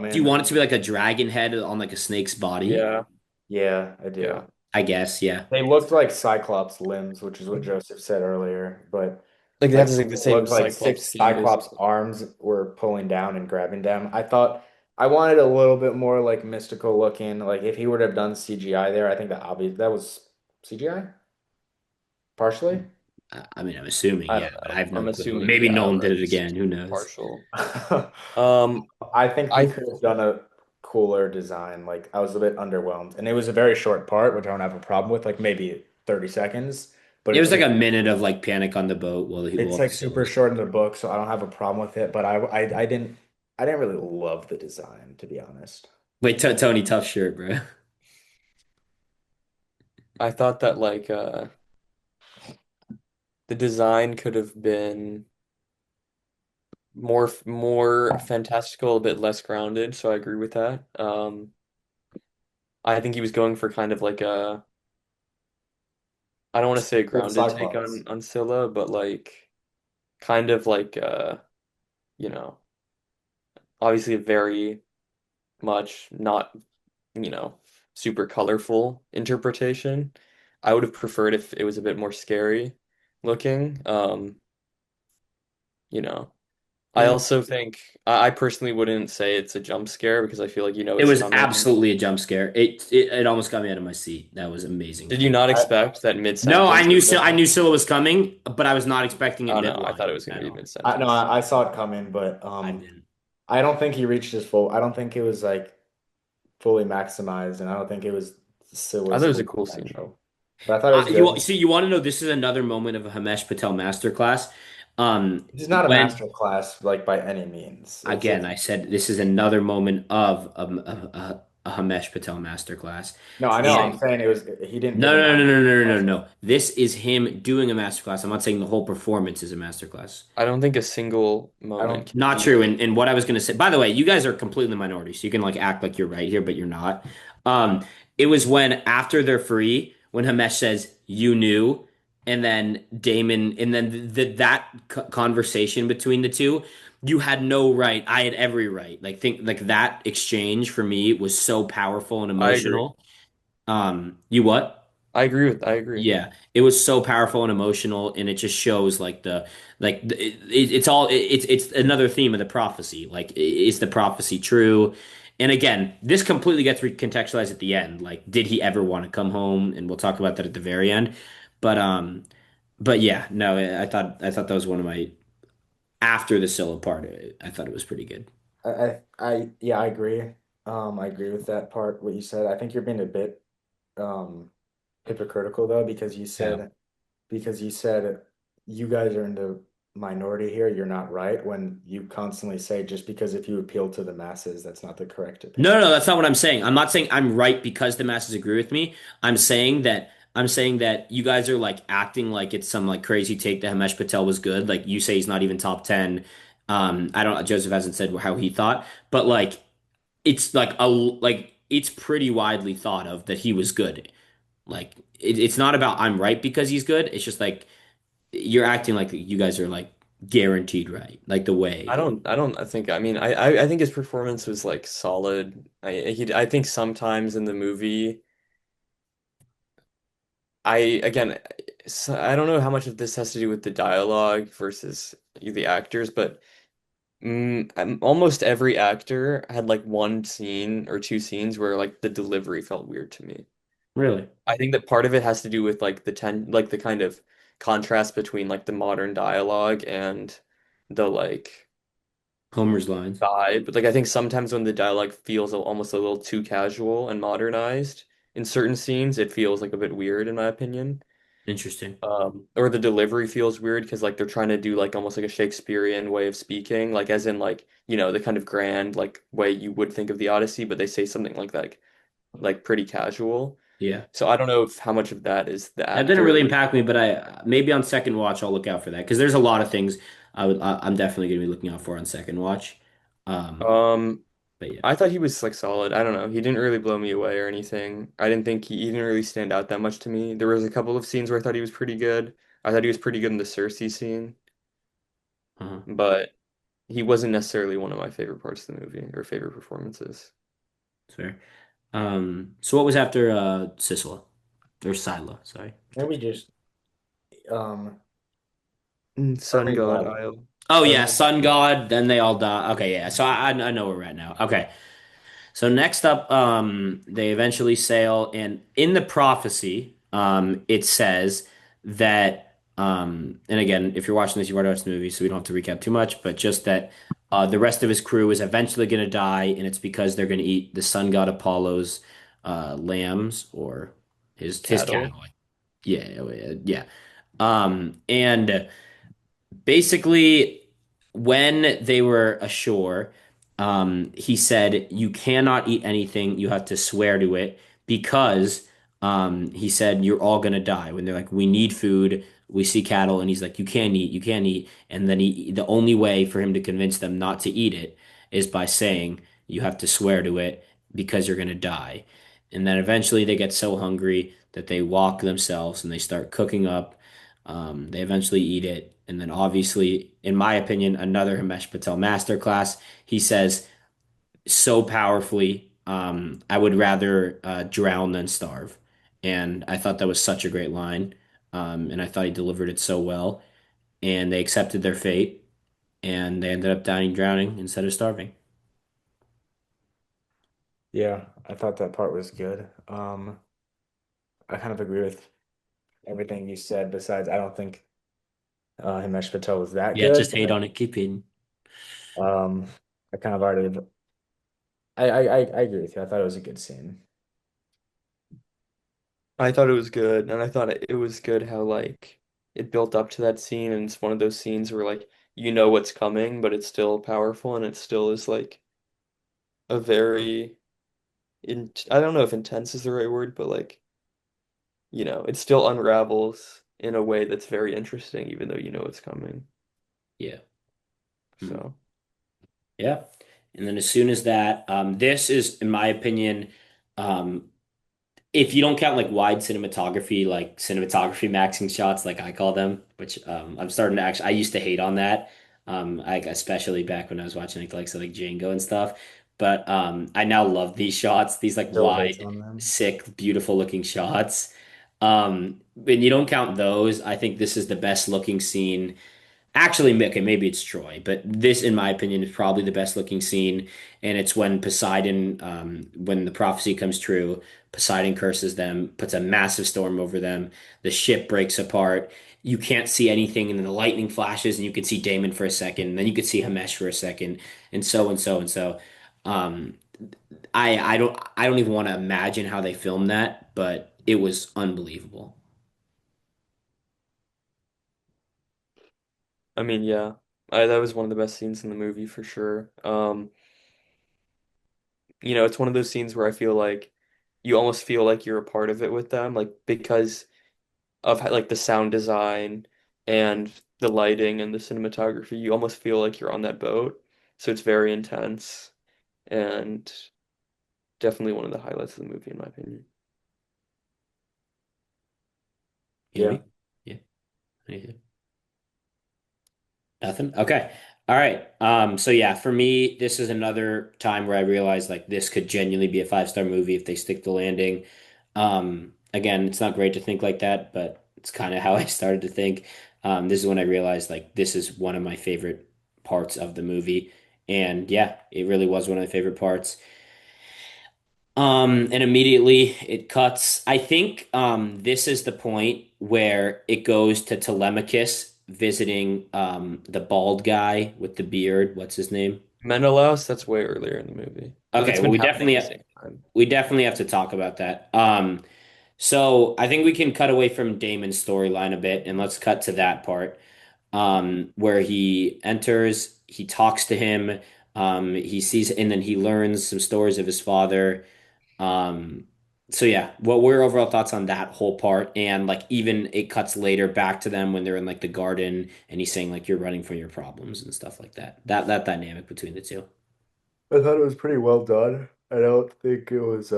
Do you underwhelming. want it to be like a dragon head on like a snake's body? Yeah, Yeah, I yeah. do. I guess, yeah. They looked like Cyclops limbs, which is what Joseph said earlier, but Like they have like to like the it same looked like six Cyclops feet as Cyclops arms were pulling down and grabbing them. I thought I wanted a little bit more like mystical looking. Like if he would have done CGI there, I think that was CGI partially. I mean, I'm assuming, I yeah, don't but I know. have no I'm clue. assuming, Maybe yeah, Nolan did right. it again. Who knows? Partial. Um, I think he I could have done a cooler design. Like I was a bit underwhelmed, and it was a very short part, which I don't have a problem with. Like maybe 30 seconds, but It was like a minute of like panic on the boat it's while like Scylla super was. short in the book, so I don't have a problem with it. But I didn't really love the design, to be honest. Wait, Tony, tough shirt, bro. I thought that like the design could have been more fantastical, a bit less grounded, so I agree with that. I think he was going for kind of like a I don't want to say a With grounded take Cyclops. on Scylla, but like kind of like you know, obviously a very much not, you know, super colorful interpretation. I would have preferred if it was a bit more scary looking. You know. I Mm. also think I personally wouldn't say it's a jump scare because I feel like you know It it's was coming. absolutely a jump scare. It almost got me out of my seat. That was amazing. Did you not I, expect that No, mid-sentence it was I like, knew Scylla was coming, but I was not expecting it oh no, I thought midline it was going at to be all. I no, mid-sentence. I saw it coming, but I didn't. I don't think he reached his full. I don't think it was like fully maximized, and I don't think it was I thought Scylla's it was full a cool scene though. potential. But I thought it was good. You want to know this is another moment of a Hamesh Patel masterclass. It's not a When master class like by any means. again, It's I said this is another moment of a Hamesh Patel masterclass. no, I know. I'm And saying it was. He didn't get no, a no, no, master no, no, no, no, class. no. This is him doing a masterclass. I'm not saying the whole performance is a masterclass. I don't think a single I moment don't. can Not true. be. And what I was going to say, by the way, you guys are completely the minority, so you can like act like you're right here, but you're not. It was when after they're free, when Hamesh says, "You knew," and then Damon, and then that conversation between the two, you had no right. I had every right. Like think like that exchange for me was so powerful and I agree. emotional. You what? I agree. Yeah, it was so powerful and emotional, and it just shows like it's all it's another theme of the prophecy. Like, is the prophecy true? And again, this completely gets recontextualized at the end. Like, did he ever want to come home? And we'll talk about that at the very end. But but yeah, no, I thought that was one of my after the solo part. I thought it was pretty good. Yeah, I agree. I agree with that part. What you said. I think you're being a bit um hypocritical though, Yeah. because you said you guys are in the minority here. You're not right when you constantly say just because if you appeal to the masses, that's not the correct No, no, opinion. no, that's not what I'm saying. I'm not saying I'm right because the masses agree with me. I'm saying that you guys are like acting like it's some like crazy take that Hamesh Patel was good. Like you say he's not even top 10. I don't Joseph hasn't said how he thought, but like it's like it's pretty widely thought of that he was good. Like it's not about I'm right because he's good. It's just like you're acting like you guys are like guaranteed right, like the way. I think, I mean, I think his performance was like solid. I think sometimes in the movie, again, I don't know how much of this has to do with the dialogue versus the actors, but almost every actor had like one scene or two scenes where like the delivery felt weird to me. Really, I think that part of it has to do with like the kind of contrast between like the modern dialogue and the like Homer's lines. vibe. But like I think sometimes when the dialogue feels almost a little too casual and modernized in certain scenes, it feels like a bit weird in my opinion. Interesting. Or the delivery feels weird because like they're trying to do like almost like a Shakespearean way of speaking, like as in like, the kind of grand like way you would think of the Odyssey, but they say something like pretty casual. Yeah. So I don't know if how much of that is the That didn't actor really and like impact me, but I maybe on second watch I'll look out for that because there's a lot of things I'm definitely gonna be looking out for on second watch. Um, um but yeah. I thought he was like solid. I don't know. He didn't really blow me away or anything. I didn't think he didn't really stand out that much to me. There was a couple of scenes where I thought he was pretty good. I thought he was pretty good in the Cersei scene, Uh-huh. but he wasn't necessarily one of my favorite parts of the movie or favorite performances. That's fair. So what was after Sisla or Sila? Sorry. Maybe just um Sun Starry God God. Isle. Oh Starry yeah, Sun God. Then they all die. Okay, yeah. So I know where we're at now. Okay. So next up, they eventually sail, and in the prophecy, it says that, and again, if you're watching this, you've already watched the movie, so we don't have to recap too much, but just that the rest of his crew is eventually going to die, and it's because they're going to eat the sun god Apollo's lambs or his Cattle. cattle. Yeah, yeah. And basically, when they were ashore, he said, "You cannot eat anything. You have to swear to it because he said you're all gonna die." When they're like, "We need food. We see cattle," and he's like, "You can't eat. You can't eat." And then the only way for him to convince them not to eat it is by saying, "You have to swear to it because you're gonna die." And then eventually they get so hungry that they walk themselves and they start cooking up. They eventually eat it. And then, obviously, in my opinion, another Himesh Patel masterclass. He says so powerfully, I would rather drown than starve. And I thought that was such a great line. And I thought he delivered it so well. And they accepted their fate and they ended up dying drowning instead of starving. Yeah, I thought that part was good. I kind of agree with everything you said. Besides, I don't think Himesh Patel was that Yeah, good, just hate but on it, keep eating. um, I kind of already. I agree with you. I thought it was a good scene. I thought it was good, and I thought it was good how like it built up to that scene, and it's one of those scenes where like you know what's coming, but it's still powerful, and it still is like a very I don't know if intense is the right word, but like it still unravels in a way that's very interesting, even though you know it's coming. Yeah. Mm. So Yeah. And then as soon as that, this is, in my opinion, um, if you don't count like wide cinematography, like cinematography maxing shots, like I call them, which I'm starting to actually, I used to hate on that, like especially back when I was watching like Django and stuff. But I now love these shots, these like Still hates wide, on them. sick, beautiful looking shots. When you don't count those, I think this is the best looking scene. Actually, okay, maybe it's Troy, but this, in my opinion, is probably the best looking scene. And it's when Poseidon, when the prophecy comes true, Poseidon curses them, puts a massive storm over them. The ship breaks apart. You can't see anything, and then the lightning flashes, and you can see Damon for a second, and then you could see Hamesh for a second, and so and so and so. Um, I don't even want to imagine how they filmed that, but it was unbelievable. I mean, yeah, that was one of the best scenes in the movie for sure. It's one of those scenes where I feel like you almost feel like you're a part of it with them, like because of like the sound design and the lighting and the cinematography, you almost feel like you're on that boat. So it's very intense and definitely one of the highlights of the movie, in my opinion. You know Yeah. me? Yeah. Anything? Nothing? Okay. All right. So yeah, for me, this is another time where I realized like this could genuinely be a five-star movie if they stick the landing. Again, it's not great to think like that, but it's kind of how I started to think. This is when I realized like this is one of my favorite parts of the movie. And yeah, it really was one of my favorite parts. And immediately it cuts. I think this is the point where it goes to Telemachus visiting the bald guy with the beard. What's his name? Menelaus, that's way earlier in the movie. Like Okay, it's well been happening at the same time. we definitely have to talk about that. So I think we can cut away from Damon's storyline a bit and let's cut to that part. Where he enters, he talks to him, he sees, and then he learns some stories of his father. Um, so yeah, what were your overall thoughts on that whole part? And like even it cuts later back to them when they're in like the garden and he's saying like you're running from your problems and stuff like that. That dynamic between the two. I thought it was pretty well done. I don't think it was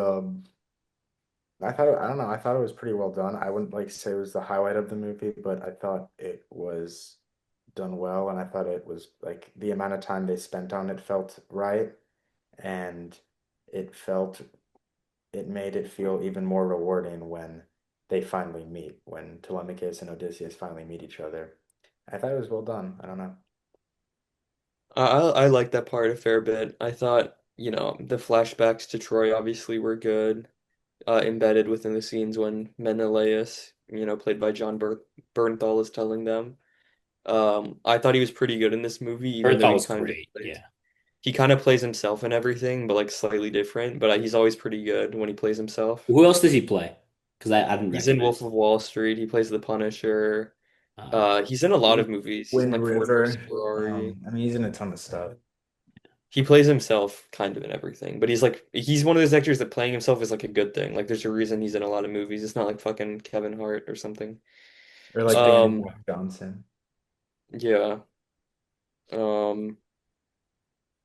I don't know, I thought it was pretty well done. I wouldn't like say it was the highlight of the movie, but I thought it was done well and I thought it was like the amount of time they spent on it felt right and it felt it made it feel even more rewarding when they finally meet, when Telemachus and Odysseus finally meet each other. I thought it was well done. I don't know. I like that part a fair bit. I thought, the flashbacks to Troy obviously were good, embedded within the scenes when Menelaus, played by Bernthal, is telling them. I thought he was pretty good in this movie, even though Berthel was great. Yeah. he kind of plays himself in everything, but like slightly different. But he's always pretty good when he plays himself. Who else does he play? Because I didn't He's in recognize. Wolf of Wall Street. He plays the Punisher. Uh, He's in a lot of movies. He's in Wind like Ford versus River. Ferrari. I mean, he's in a ton of stuff. He plays himself kind of in everything, but he's one of those actors that playing himself is like a good thing. Like there's a reason he's in a lot of movies. It's not like fucking Kevin Hart or something. Or like Daniel Um, Johnson. yeah. Um,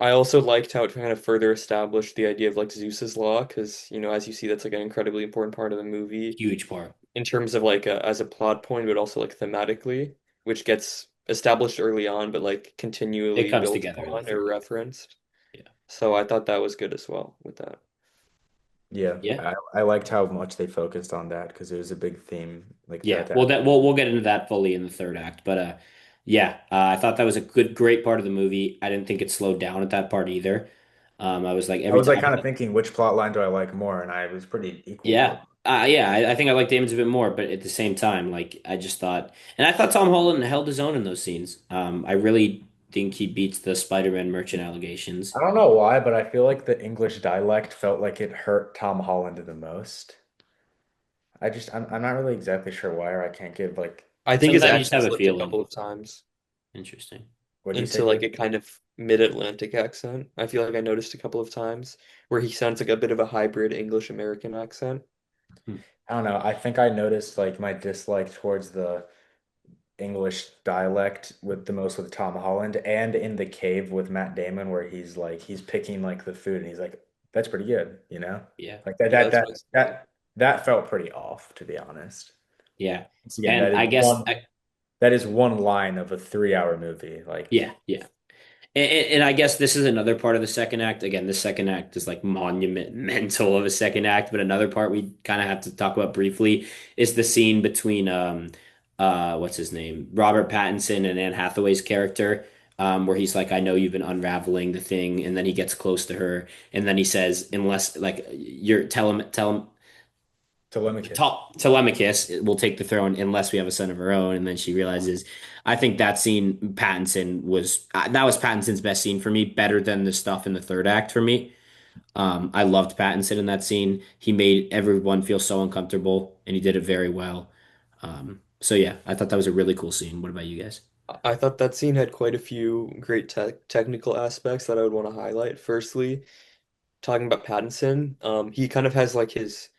I also liked how it kind of further established the idea of like Zeus's law, because as you see, that's like an incredibly important part of the movie huge part. in terms of like as a plot point, but also like thematically, which gets established early on, but like It continually comes built together in the upon or third. referenced. Yeah. So I thought that was good as well with that. Yeah, Yeah. I liked how much they focused on that because it was a big theme like Yeah, throughout that. well, that we'll get into that fully in the third act, but yeah, I thought that was a great part of the movie. I didn't think it slowed down at that part either. I was like I every was like time, kind of thinking which plot line do I like more, and I was pretty equal to yeah, it. I think I like Damon's a bit more, but at the same time, like I just thought, and I thought Tom Holland held his own in those scenes. I really think he beats the Spider-Man merchant allegations. I don't know why, but I feel like the English dialect felt like it hurt Tom Holland the most. I'm not really exactly sure why, or I can't give like I think his Sometimes you just accent have a slipped a feeling. couple of times Interesting. what do you say, into like Dave? a kind of mid-Atlantic accent. I feel like I noticed a couple of times where he sounds like a bit of a hybrid English-American accent. Hmm. I don't know. I think I noticed like my dislike towards the English dialect with the most with Tom Holland and in the cave with Matt Damon where he's picking like the food and he's like, that's pretty good, you know? Yeah, Like Yeah, that's what I said. that felt pretty off, to be honest. yeah, Once again, and I guess, that is one line of a 3 hour movie. yeah, yeah. And I guess this is another part of the second act. Again, the second act is like monumental of a second act, but another part we kind of have to talk about briefly is the scene between what's his name? Robert Pattinson and Anne Hathaway's character, where he's like, I know you've been unraveling the thing, and then he gets close to her, and then he says, unless like you're tell him Telemachus. Telemachus will take the throne unless we have a son of our own. And then she realizes, I think that scene, Pattinson was that was Pattinson's best scene for me, better than the stuff in the third act for me. I loved Pattinson in that scene. He made everyone feel so uncomfortable, and he did it very well. So yeah, I thought that was a really cool scene. What about you guys? I thought that scene had quite a few great technical aspects that I would want to highlight. Firstly, talking about Pattinson, he kind of has like his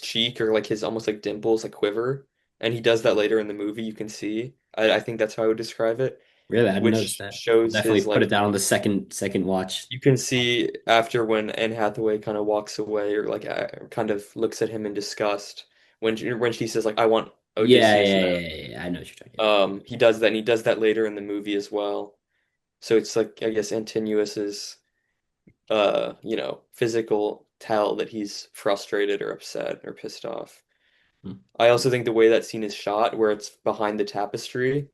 cheek or like his almost like dimples like quiver, and he does that later in the movie. You can see. I think that's how I would describe it, Really, I didn't notice which that. I'll shows definitely his put it like down on the second watch. you can see after when Anne Hathaway kind of walks away or like kind of looks at him in disgust when she says like I want Yeah, Odysseus yeah, and yeah, yeah, yeah. I know what you're talking he does that and he does that later in the movie as well. So it's like I guess Antinuous's physical tell that he's frustrated or upset or pissed off. about. I also think the way that scene is shot, where it's behind the tapestry,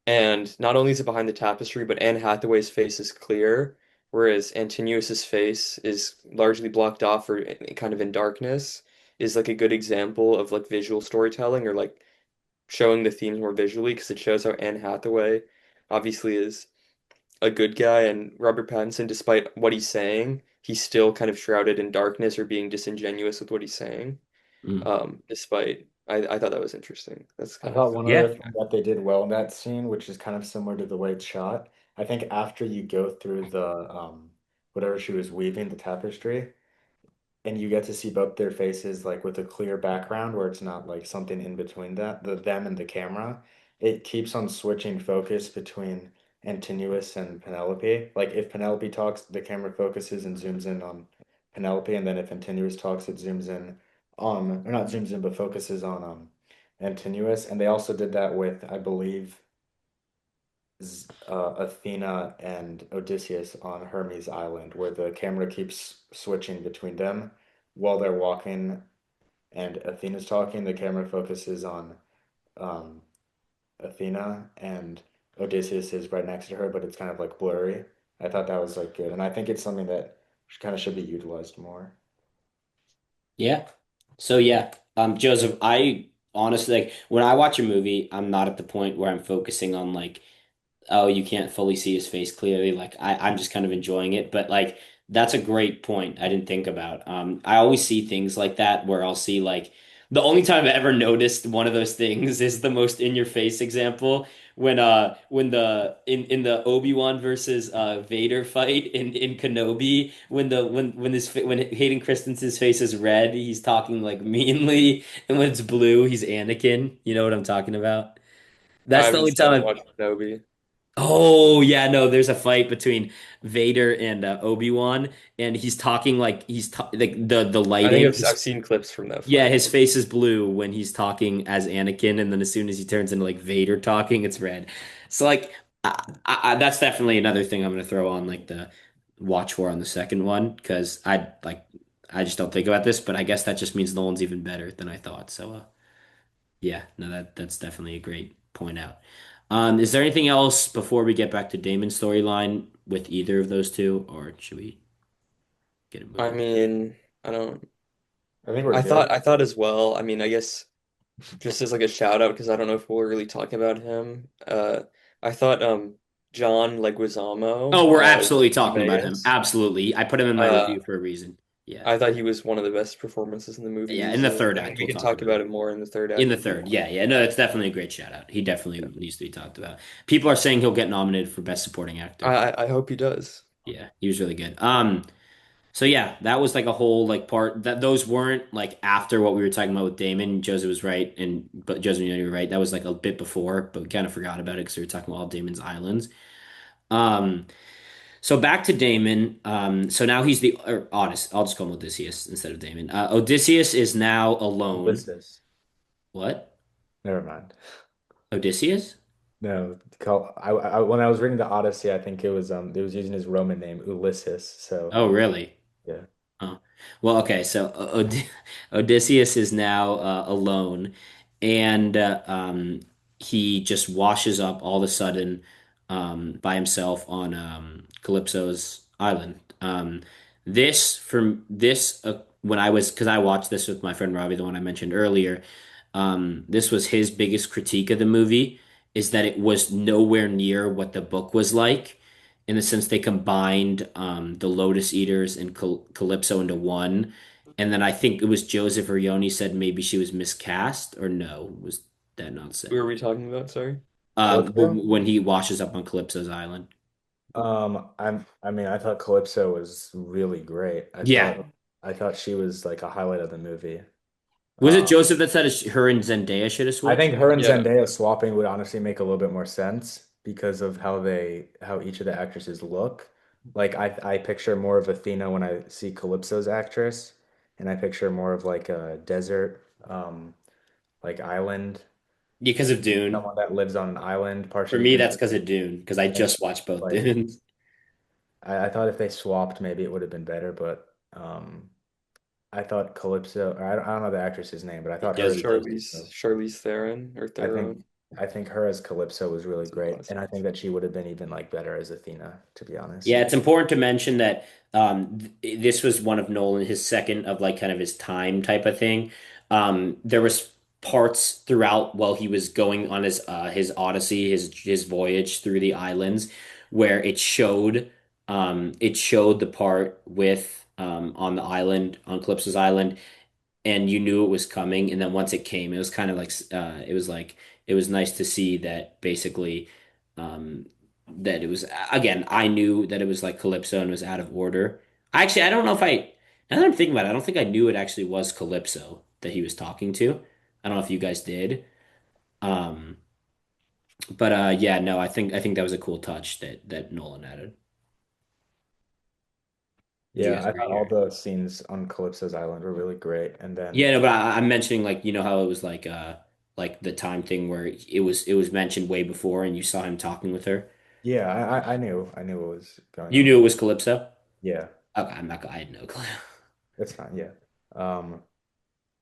and not only is it behind the tapestry, but Anne Hathaway's face is clear, whereas Antinuous's face is largely blocked off or kind of in darkness, is like a good example of like visual storytelling or like showing the themes more visually because it shows how Anne Hathaway obviously is a good guy and Robert Pattinson, despite what he's saying, he's still kind of shrouded in darkness or being disingenuous with what he's saying. Mm. Despite I thought that was interesting. That's I kind of thought one Yeah. other thing that they did well in that scene, which is kind of similar to the way it's shot. I think after you go through the whatever she was weaving, the tapestry, and you get to see both their faces like with a clear background where it's not like something in between that, the them and the camera. It keeps on switching focus between Antinous and Penelope. Like if Penelope talks, the camera focuses and zooms in on Penelope, and then if Antinous talks, it zooms in on, or not zooms in, but focuses on Antinous. And they also did that with, I believe, Athena and Odysseus on Hermes Island, where the camera keeps switching between them while they're walking and Athena's talking. The camera focuses on um, Athena and Odysseus is right next to her, but it's kind of like blurry. I thought that was like good, and I think it's something that kind of should be utilized more. Yeah. So yeah, Joseph, I honestly like when I watch a movie, I'm not at the point where I'm focusing on like oh, you can't fully see his face clearly. Like I'm just kind of enjoying it. But like that's a great point I didn't think about. I always see things like that where I'll see like the only time I've ever noticed one of those things is the most in your face example when the in the Obi-Wan versus Vader fight in Kenobi when Hayden Christensen's face is red, he's talking like meanly, and when it's blue, he's Anakin. You know what I'm talking about? I That's the haven't only still time haven't I've watched Kenobi. Oh yeah, no, there's a fight between Vader and Obi-Wan, and he's talking like like the I think lighting. I've seen clips from that Yeah, fight. his face is blue when he's talking as Anakin, and then as soon as he turns into like Vader talking, it's red. So like, that's definitely another thing I'm gonna throw on like the watch for on the second one because I just don't think about this, but I guess that just means Nolan's even better than I thought. So yeah, no, that's definitely a great point out. Is there anything else before we get back to Damon's storyline with either of those two, or should we get it I moving? mean, I don't. I think we're good. I thought as well. I mean, I guess just as like a shout out because I don't know if we'll really talk about him. I thought John Oh, Leguizamo we're as absolutely talking about him. Timaeus. Absolutely. I put him in my Uh, review for a reason. Yeah. I thought he was one of the best performances in the movie Yeah, in the easily. third I mean, act we we'll can talk talk about about it. it more in the third In act the if you third. want. Yeah, yeah. No, that's definitely a great shout out. He definitely needs to be talked about. People are saying he'll get nominated for best supporting actor. I hope he does. Yeah, he was really good. So yeah, that was like a whole like part that those weren't like after what we were talking about with Damon. Joseph was right, and but Joseph, you know, you were right. That was like a bit before, but we kind of forgot about it because we were talking about all Damon's islands. Um, so back to Damon. So now he's the or Odyssey. I'll just call him Odysseus instead of Damon. Odysseus is now alone. Ulysses. What? Never mind. Odysseus? No, when I was reading the Odyssey, I think it was using his Roman name Ulysses. So Oh, really? yeah. Oh, well, okay. So Odysseus is now alone, and he just washes up all of a sudden by himself on Calypso's island. This when I was because I watched this with my friend Robbie, the one I mentioned earlier. This was his biggest critique of the movie is that it was nowhere near what the book was like in the sense they combined the Lotus Eaters and Calypso into one. And then I think it was Joseph or Yoni said maybe she was miscast, or no, was that not Who said? are we talking about? Sorry. Calypso? When he washes up on Calypso's island. I mean, I thought Calypso was really great. Yeah. I thought she was like a highlight of the movie. Was it Um, Joseph that said her and Zendaya should have I think switched? her and Yeah. Zendaya swapping would honestly make a little bit more sense because of how each of the actresses look. Like I picture more of Athena when I see Calypso's actress, and I picture more of like a desert like island, Because of Dune. someone that lives on an island, For partially me, because that's because of Dune, because I and just watched both like Dunes. I thought if they swapped, maybe it would have been better, but I thought Calypso, or I don't know the actress's name, but I thought her as Jessica. Calypso. Charlize Theron or I Theron, think I think her as Calypso was really something great, like and I that. think that she would have been even like better as Athena, to be Yeah, honest. it's important to mention that this was one of Nolan, his second of like kind of his time type of thing. There was parts throughout while he was going on his Odyssey, his voyage through the islands, where it showed the part with on the island on Calypso's island, and you knew it was coming. And then once it came, it was kind of like it was nice to see that basically um, that it was again. I knew that it was like Calypso and was out of order. I don't know if I now that I'm thinking about it, I don't think I knew it actually was Calypso that he was talking to. I don't know if you guys did. Um, but yeah, no, I think that was a cool touch that Nolan added. Would you Yeah, guys I thought agree? all Or? the scenes on Calypso's island were really great, and Yeah, then no, but I'm mentioning like how it was like the time thing where it was mentioned way before and you saw him talking with her. yeah, I knew what was going You knew on. it was Calypso? Yeah, Okay, I'm not I had no clue. that's fine. Yeah. Um,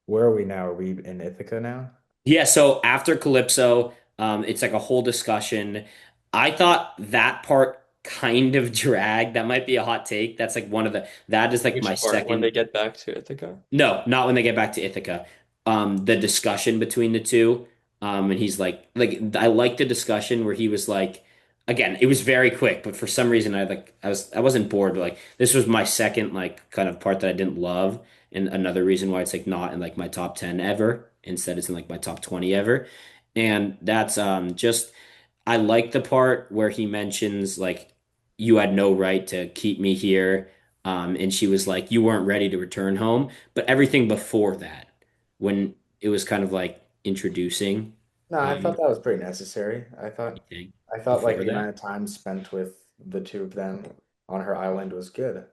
where are we now? Are we in Ithaca now? Yeah, so after Calypso, it's like a whole discussion. I thought that part kind of dragged. That might be a hot take. That's like that is like my Which part? When second. they get back to Ithaca? No, not when they get back to Ithaca. The discussion between the two. And he's like I like the discussion where he was like, again, it was very quick, but for some reason I wasn't bored, but like this was my second like kind of part that I didn't love, and another reason why it's like not in like my top 10 ever. Instead, it's in like my top 20 ever. And that's just I like the part where he mentions like you had no right to keep me here. And she was like, you weren't ready to return home. But everything before that, when it was kind of like introducing No, I thought um that was pretty necessary. anything I thought like before the amount that. of time spent with the two of them on her island was good.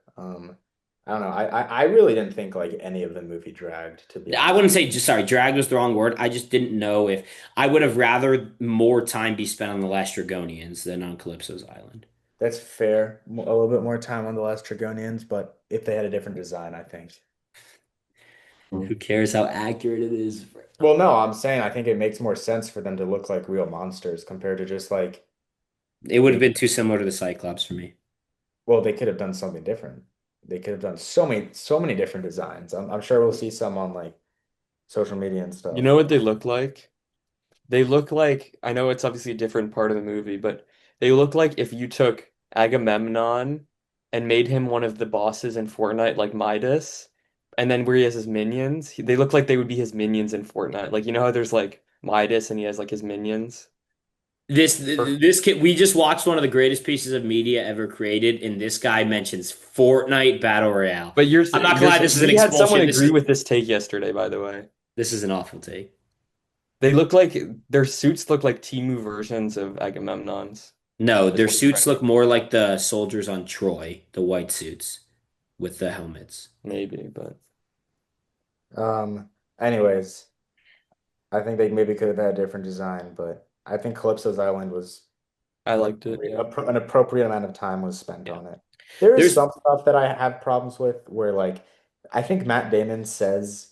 I don't know. I really didn't think like any of the movie dragged, to be I honest. wouldn't say just sorry, drag was the wrong word. I just didn't know if I would have rather more time be spent on the Last Dragonians than on Calypso's island. That's fair. A little bit more time on the last Trigonians, but if they had a different design, I think. Who cares how accurate it is? Well, no, I'm saying I think it makes more sense for them to look like real monsters compared to just like It would have being, been too similar to the Cyclops for me. well, they could have done something different. They could have done so many different designs. I'm sure we'll see some on like social media and You stuff. know what they look like? They look like, I know it's obviously a different part of the movie, but they look like if you took Agamemnon and made him one of the bosses in Fortnite, like Midas, and then where he has his minions, they look like they would be his minions in Fortnite. Like, you know how there's like Midas and he has like his minions? Or, This kid, we just watched one of the greatest pieces of media ever created, and this guy mentions Fortnite Battle Royale. but I'm not gonna lie, this is an we had someone expulsion. agree with this take yesterday, by the way. This is an awful take. They look like their suits look like Temu versions of Agamemnon's. No, Is their what I'm trying suits to look more like the soldiers on Troy, the white suits with the helmets. maybe, but Um, anyways, I think they maybe could have had a different design, but I think Calypso's Island was I liked it, yeah. an appropriate amount of time was spent Yeah. on it. There is There's some stuff that I have problems with where like I think Matt Damon says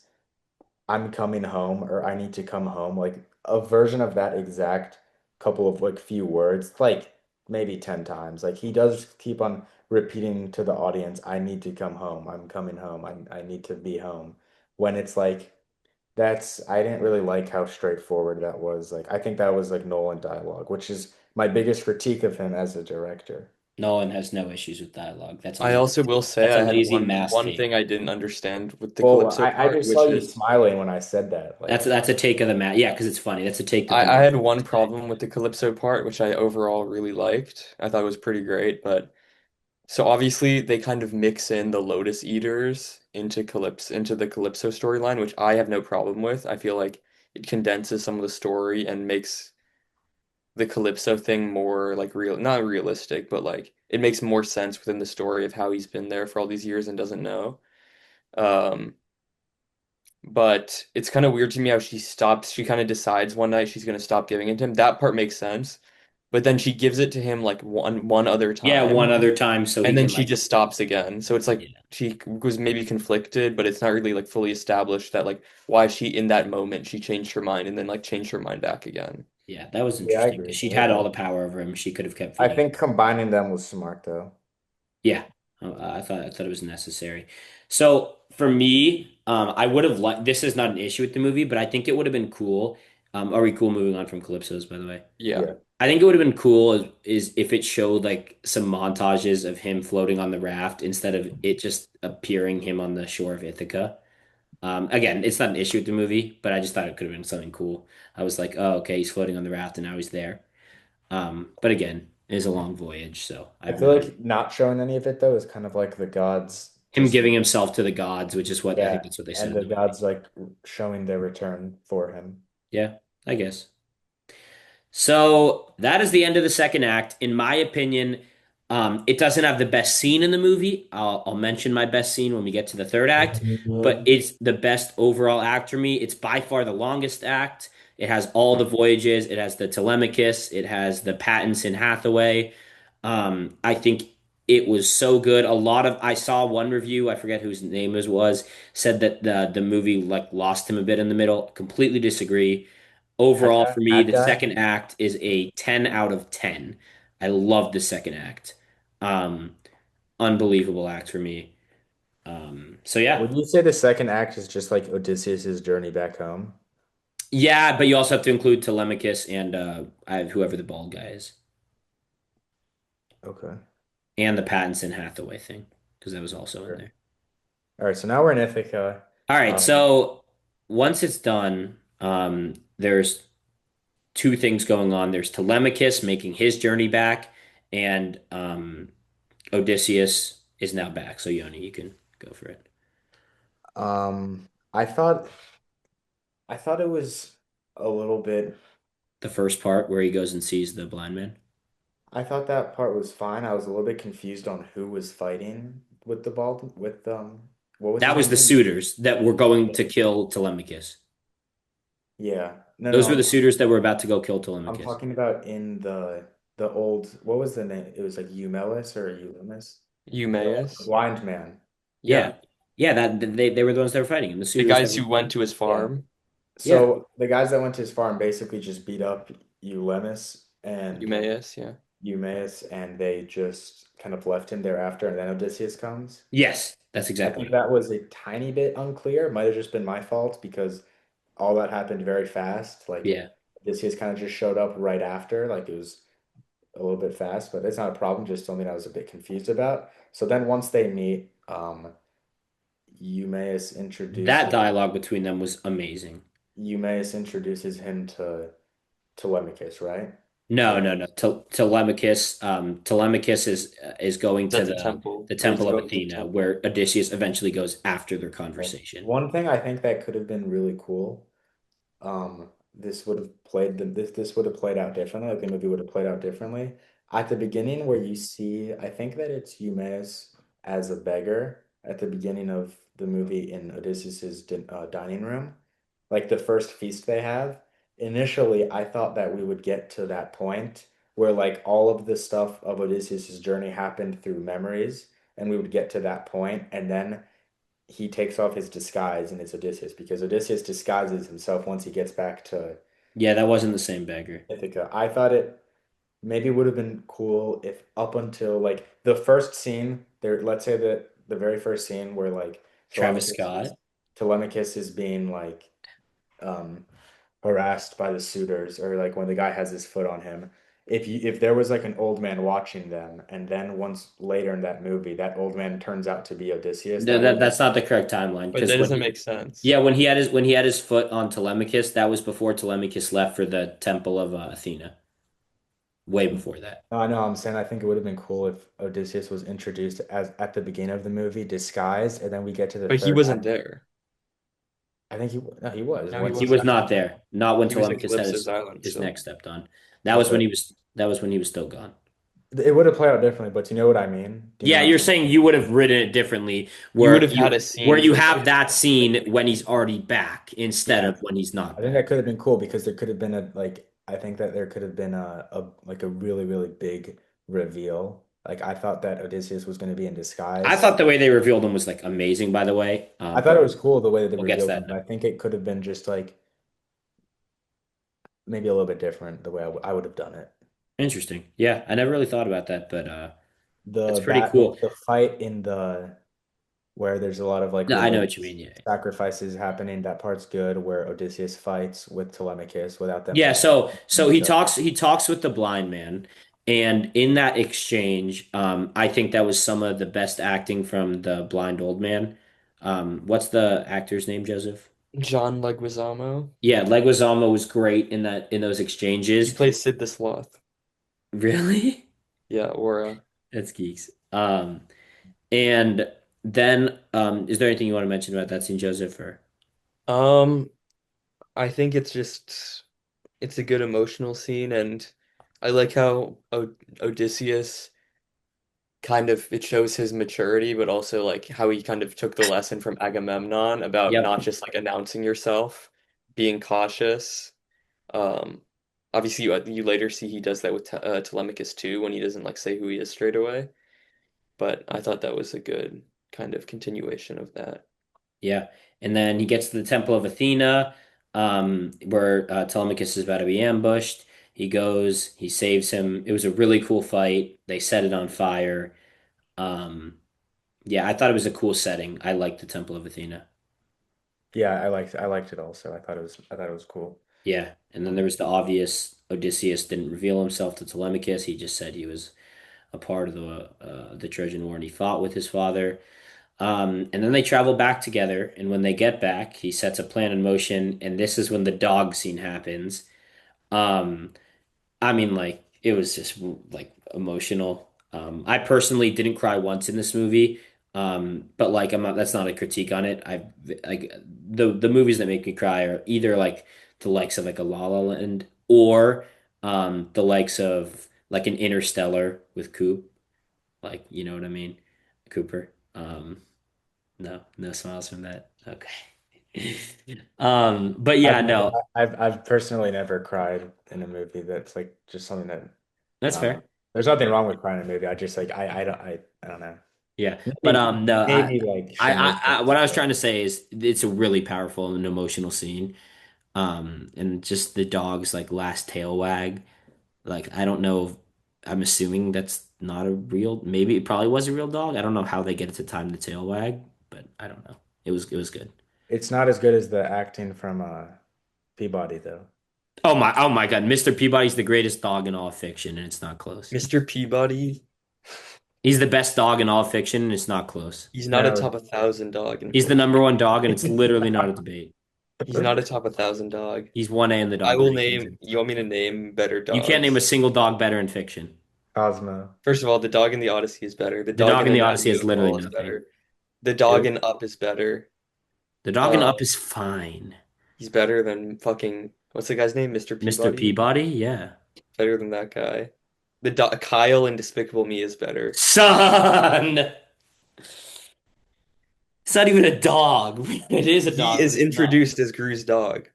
I'm coming home or I need to come home, like a version of that exact couple of like few words, like maybe 10 times. Like he does keep on repeating to the audience, I need to come home. I'm coming home. I need to be home. When it's like I didn't really like how straightforward that was. Like I think that was like Nolan dialogue, which is my biggest critique of him as a director. Nolan has no issues with dialogue. I also will say That's a I had lazy mass one take. thing I didn't understand with the Well, Calypso I part, just saw which you is smiling when I said that. That's Like, that's a take of the Matt. Yeah, because it's funny. That's a take that the I Matt had one today. problem with the Calypso part, which I overall really liked. I thought it was pretty great, but so obviously they kind of mix in the Lotus Eaters into the Calypso storyline, which I have no problem with. I feel like it condenses some of the story and makes the Calypso thing more like real, not realistic, but like it makes more sense within the story of how he's been there for all these years and doesn't know. Um, But it's kind of weird to me how she kind of decides one night she's going to stop giving it to him. That part makes sense. But then she gives it to him like one other Yeah, one time, other time so he and then can she like just stops again. So it's like yeah. she was maybe conflicted, but it's not really like fully established that like why she in that moment she changed her mind and then like changed her mind back again. Yeah, that was Yeah, I interesting because agree. she'd had all the power over him. She could have kept I feeding. think combining them was smart though. Yeah, I thought it was necessary. So for me, I would have liked. This is not an issue with the movie, but I think it would have been cool. Are we cool moving on from Calypso's, by the way? Yeah. Yeah. I think it would have been cool is if it showed like some montages of him floating on the raft instead of it just appearing him on the shore of Ithaca. Again, it's not an issue with the movie, but I just thought it could have been something cool. I was like, oh, okay, he's floating on the raft and now he's there. But again, it is a long voyage, so I I feel really like not showing any of it though is kind of like the gods him just giving himself to the gods, which is what I think yeah, that's what they said and in the the movie. gods like showing their return for him. Yeah, I guess. So that is the end of the second act. In my opinion, it doesn't have the best scene in the movie. I'll mention my best scene when we get to the third act, but it's the best overall act for me. It's by far the longest act. It has all the voyages. It has the Telemachus. It has the Pattinson Hathaway. I think it was so good. I saw one review, I forget whose name it was, said that the movie like lost him a bit in the middle. Completely disagree. Overall, for me, That the guy. second act is a 10 out of 10. I love the second act. Um, Unbelievable act for me. So yeah. Would you say the second act is just like Odysseus's journey back home? Yeah, but you also have to include Telemachus and whoever the bald guy is. Okay. And the Pattinson Hathaway thing, because that was also in Sure. there. All right, so now we're in Ithaca. All right, Um, so once it's done, there's two things going on. There's Telemachus making his journey back, and Odysseus is now back. So Yoni, you can go for it. um, I thought I thought it was a little bit. The first part where he goes and sees the blind man. I thought that part was fine. I was a little bit confused on who was fighting with the bald with what was his That was name the again? suitors that were going to kill Telemachus. Yeah. No, Those no, were the suitors that were about to go kill I'm Telemachus. talking about in the old what was the name? It was like Eumelus or Eulimus? The Eumaeus. blind man. Yeah. Yeah. Yeah, they were the ones that were fighting him. The The suitors that guys were who went to his Yeah. farm. Yeah. So the guys that went to his farm basically just beat up Eulemus and Eumaeus, yeah. Eumaeus, and they just kind of left him thereafter, and then Odysseus comes. Yes, that's I exactly think right. that was a tiny bit unclear. Might have just been my fault because all that happened very fast. Like Yeah. Odysseus kind of just showed up right after. Like it was a little bit fast, but it's not a problem. Just something I was a bit confused about. So then once they meet, Eumaeus That introduces dialogue between them was amazing. Eumaeus introduces him to Telemachus, right? No, Or no, no. Telemachus, Telemachus is going It's to at the temple. the or he's Temple of going to the Athena, temple. where Odysseus eventually goes after their Okay. conversation. One thing I think that could have been really cool, this would have played this would have played out differently, like the movie would have played out differently. At the beginning where you see, I think that it's Eumaeus as a beggar at the beginning of the movie in Odysseus's dining room, like the first feast they have. Initially, I thought that we would get to that point where like all of the stuff of Odysseus's journey happened through memories, and we would get to that point, and then he takes off his disguise and it's Odysseus because Odysseus disguises himself once he gets back to Yeah, that wasn't the same beggar. Ithaca. I thought it maybe would have been cool if up until like the first scene there, let's say that the very first scene where like Travis Telemachus is Scott. Telemachus is being like um harassed by the suitors or like when the guy has his foot on him. If there was like an old man watching them and then once later in that movie that old man turns out to be Odysseus, that would have That's not the correct timeline But because that doesn't make sense. yeah, when he had his foot on Telemachus, that was before Telemachus left for the Temple of Athena. Way before that. I know. I'm saying I think it would have been cool if Odysseus was introduced as at the beginning of the movie, disguised, and then we get to the But he third wasn't act. there. I think no, he was. No, he Once He he was wasn't. got not there. Not when He was at Telemachus had Calypso's island his still. neck stepped on. That was when okay, he was still gone. it would have played out differently, but you know what I mean? Do you know Yeah, what I'm you're saying? saying you would have written it differently, You would where have had a you scene have like that scene when he's already back instead Yeah. of when he's not I think back. that could have been cool because there could have been a like I think that there could have been a like a really, really big reveal. Like I thought that Odysseus was going to be in I disguise. thought the way they revealed him was like amazing, by the way. I thought But it was cool the way that they we'll get to revealed that. him, but I think it could have been just like maybe a little bit different the way I would have done it. Interesting. Yeah, I never really thought about that, but that's The pretty battle, cool. the fight in the where there's a lot of like No, I know what you religious mean. Yeah. sacrifices happening. That part's good where Odysseus fights with Telemachus without them Yeah, like so each other. he talks with the blind man, and in that exchange, I think that was some of the best acting from the blind old man. What's the actor's name, Joseph? John Leguizamo. Yeah, Leguizamo was great in that in those He exchanges. plays Sid the Sloth. Really? Yeah, or That's geeks. And then is there anything you want to mention about that scene, Joseph? Or um I think it's a good emotional scene, and I like how o Odysseus kind of it shows his maturity, but also like how he kind of took the lesson from Agamemnon about yep. not just like announcing yourself, being cautious. Um, Obviously you later see he does that with Telemachus too when he doesn't like say who he is straight away. But I thought that was a good kind of continuation of that. Yeah. And then he gets to the Temple of Athena, where Telemachus is about to be ambushed. He goes, he saves him. It was a really cool fight. They set it on fire. Um, yeah, I thought it was a cool setting. I liked the Temple of Athena. Yeah, I liked it also. I thought it was cool. Yeah. And then there was the obvious Odysseus didn't reveal himself to Telemachus. He just said he was a part of the Trojan War and he fought with his father. And then they travel back together. And when they get back, he sets a plan in motion. And this is when the dog scene happens. Um, I mean, like, it was just like emotional. I personally didn't cry once in this movie. But like, I'm not, that's not a critique on it. I like the movies that make me cry are either like the likes of like a La La Land or the likes of like an Interstellar with Coop. Like, you know what I mean? Cooper. No, no smiles from that. Okay. But I've yeah, never, no, I've personally never cried in a movie. That's like just something that that's I don't know. fair. There's nothing wrong with crying in a movie. I just like I don't know. Yeah. But Maybe no, maybe like Schindler's what List. I was But trying to say is it's a really powerful and emotional scene. And just the dog's like last tail wag. Like I don't know. I'm assuming that's not a real. Maybe it probably was a real dog. I don't know how they get it to time the tail wag, but I don't know. It was good. it's not as good as the acting from Peabody though. Oh my God, Mr. Peabody's the greatest dog in all of fiction, and it's not close. Mr. Peabody, He's the best dog in all of fiction, and it's not close. he's not a No, top 1,000 dog in He's the fiction. number one dog, and it's literally not a debate. He's not a top 1,000 dog. He's 1A in the I dog will rankings. name, you want me to name better You can't name a dogs? single dog better in fiction. Cosmo. First of all, the dog in the Odyssey is better. The The dog dog in in the Odyssey Anatomy has of a literally Fall is nothing. better. The dog Who? in Up is better. The dog in Uh, Up is fine. he's better than fucking, what's the guy's name? Mr. Mr. Peabody? Peabody, yeah. Better than that guy. The do Kyle in Despicable Me is better. Son! It's not even a dog. It is a He dog, but is it's not. introduced as Gru's dog.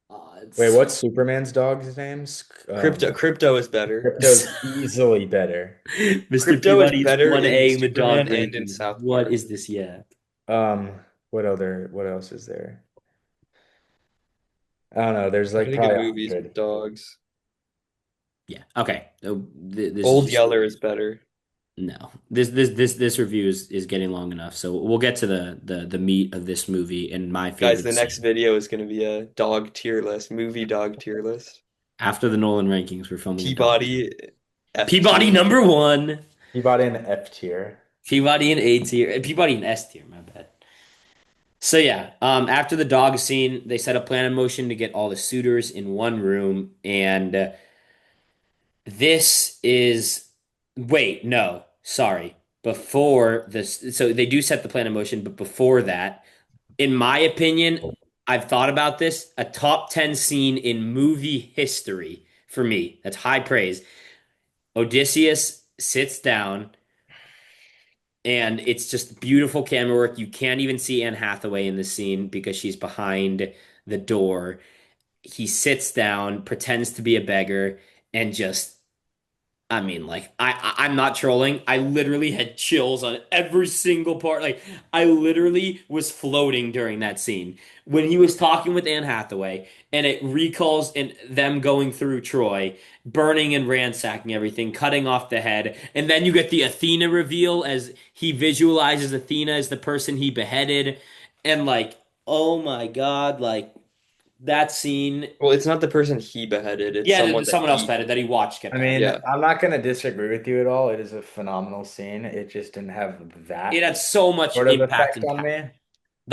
Oh, Wait, it's what's Superman's dog's names? Crypto is better. Crypto's easily better. Mr. Crypto is Peabody is better in 1A in the dog Superman and in rankings. South What Park. is this? Yeah. What else is there? I don't know. There's like Really good probably a movies with hundred. dogs. Yeah. Okay. So this is Old just Yeller is better. no. This review is getting long enough. So we'll get to the meat of this movie and my Guys, favorite the next scene. video is going to be a dog tier list, movie dog tier list. After the Nolan rankings, we're filming a dog. Peabody, F Peabody tier. number one. Peabody in F tier. Peabody in A tier. Peabody in S tier, my bad. So yeah, after the dog scene, they set a plan in motion to get all the suitors in one room, and this is wait, no, sorry. Before this, so they do set the plan in motion, but before that, in my opinion, I've thought about this, a top 10 scene in movie history for me. That's high praise. Odysseus sits down, and it's just beautiful camera work. You can't even see Anne Hathaway in the scene because she's behind the door. He sits down, pretends to be a beggar, and just I mean, like I'm not trolling. I literally had chills on every single part. Like I literally was floating during that scene when he was talking with Anne Hathaway, and it recalls in them going through Troy, burning and ransacking everything, cutting off the head, and then you get the Athena reveal as he visualizes Athena as the person he beheaded, and like, oh my God, like that scene. Well, it's not the person he beheaded, it's Yeah, someone that someone else he, beheaded that he watched get I beheaded. mean, yeah. I'm not gonna disagree with you at all. It is a phenomenal scene. It just didn't have It that had so much sort of impact effect and on me. It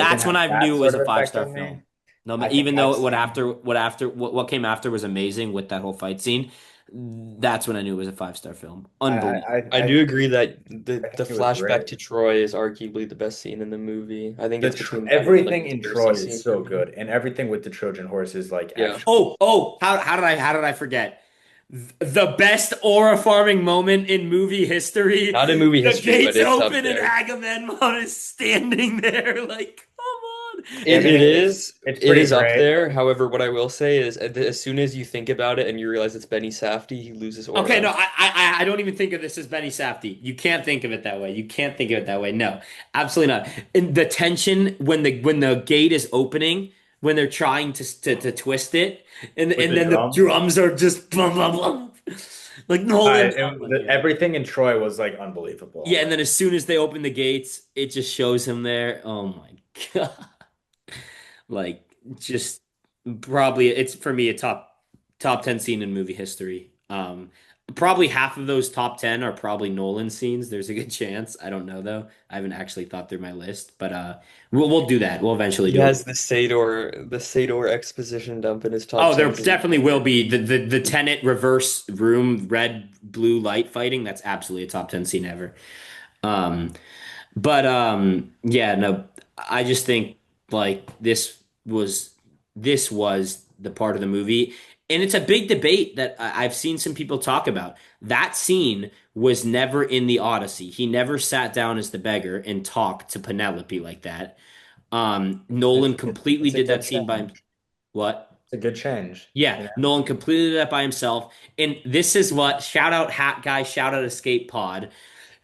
didn't that's when have I knew that it was sort a of five effect star on me. film. No, I think even that though scene. what came after was amazing with that whole fight scene, that's when I knew it was a five-star film. I Unbelievable. I I do think agree that I the think it was flashback great. to Troy is arguably the best scene in the movie. I think The it's between that and like everything the in Cersei Troy is scene for so me. good, and everything with the Trojan horse is like Yeah. actually. Oh, how did I forget? The best aura farming moment in movie history. Not in movie The history, but gates it's up open and there. Agamemnon is standing there like, come on. I And mean, it's It pretty is up great. there. However, what I will say is as soon as you think about it and you realize it's Benny Safdie, he loses Okay, no, aura. I don't even think of this as Benny Safdie. You can't think of it that way. You can't think of it that way. No, absolutely not. And the tension when the gate is opening, when they're trying to twist it, With and the then the drums. drums are just blah blah blah, like Nolan. Oh my God. Everything in Troy was like unbelievable. Oh Yeah, my. and then as soon as they open the gates, it just shows him there. Oh my God. Like just probably it's for me a top 10 scene in movie history. Probably half of those top 10 are probably Nolan scenes. There's a good chance. I don't know though. I haven't actually thought through my list, but we'll do that. We'll eventually He do it. has the Sador exposition dump in his top Oh, there 10 scene. definitely will be the Tenet reverse room red blue light fighting. That's absolutely a top 10 scene ever. Um, But yeah, no, I just think like this was the part of the movie, and it's a big debate that I've seen some people talk about. That scene was never in the Odyssey. He never sat down as the beggar and talked to Penelope like that. Nolan completely It's a did good that scene by him. change. What? It's a good change. Yeah, You know? Nolan completely did that by himself. And this is what shout out Hat Guy, shout out Escape Pod.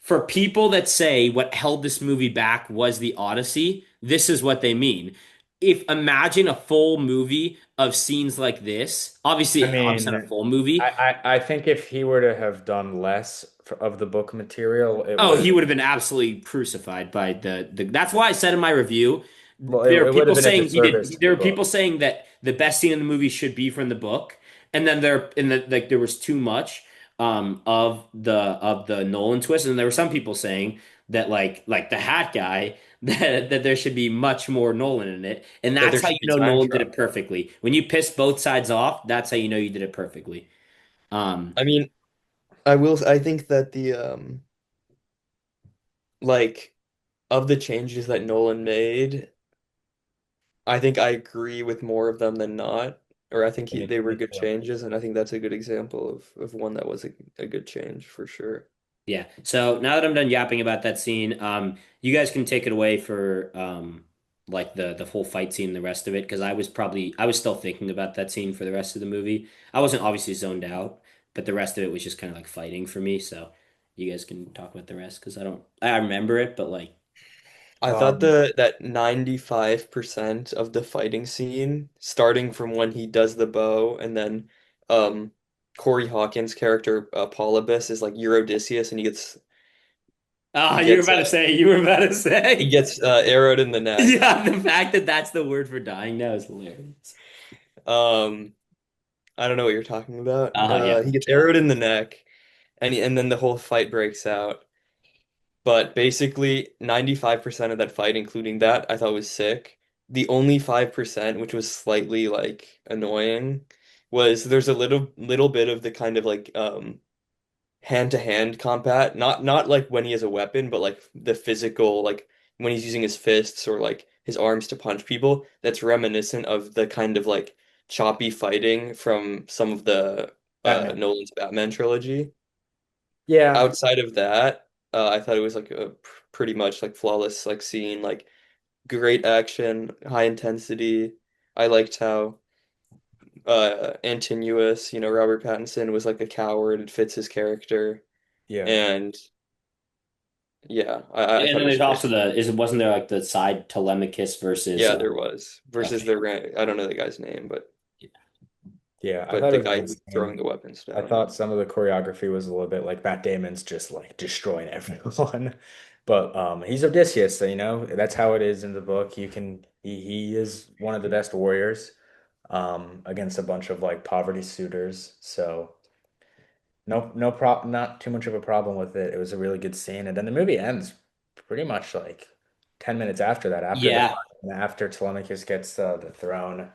For people that say what held this movie back was the Odyssey, this is what they mean. If imagine a full movie of scenes like this, I obviously not a mean, full movie. I think if he were to have done less of the book material, it Oh, would he have. would have been absolutely crucified by the. That's why I said in my review, Well, there are it would have people been a saying he disservice did. to There the are people book. saying that the best scene in the movie should be from the book, and then like there was too much of the Nolan twist, and there were some people saying that like the hat guy that there should be much more Nolan in it, and That that's there how you should be know time Nolan did it travel. perfectly. When you piss both sides off, that's how you know you did it perfectly. Um, I mean, I think that the like of the changes that Nolan made, I think I agree with more of them than not. Or I think they were Me good too. changes, and I think that's a good example of one that was a good change for sure. Yeah. So now that I'm done yapping about that scene, you guys can take it away for like the whole fight scene, and the rest of it, because I was still thinking about that scene for the rest of the movie. I wasn't obviously zoned out, but the rest of it was just kind of like fighting for me. So you guys can talk about the rest because I remember it, but like I thought Um, that 95% of the fighting scene, starting from when he does the bow, and then um Corey Hawkins' character Polybus is like you're Odysseus, and he you were gets about to say, you were about to say. arrowed in the neck. Yeah, the fact that that's the word for dying now is hilarious. Um, I don't know what you're talking about. Yeah. He gets arrowed in the neck, and then the whole fight breaks out. But basically, 95% of that fight, including that, I thought was sick. The only 5%, which was slightly like annoying, was there's a little bit of the kind of like hand-to-hand combat, not like when he has a weapon, but like the physical, like when he's using his fists or like his arms to punch people, that's reminiscent of the kind of like choppy fighting from some of the Batman. Nolan's Batman trilogy. Yeah, outside of that, I thought it was like a pretty much like flawless like scene, like great action, high intensity. I liked how Antinuous, Robert Pattinson was like a coward. It fits his character. yeah. And yeah, I And thought it then was there's great. also wasn't there like the side Telemachus versus Yeah, there was. Versus okay. I don't know the guy's name, Yeah, I but thought the it was a guy good who's throwing scene. the weapons I down. thought some of the choreography was a little bit like Matt Damon's just like destroying everyone. But he's Odysseus, so that's how it is in the book. He is one of the best warriors against a bunch of like poverty suitors. So not too much of a problem with it. It was a really good scene. And then the movie ends pretty much like 10 minutes after that, after the Yeah. fight, and after Telemachus gets the throne.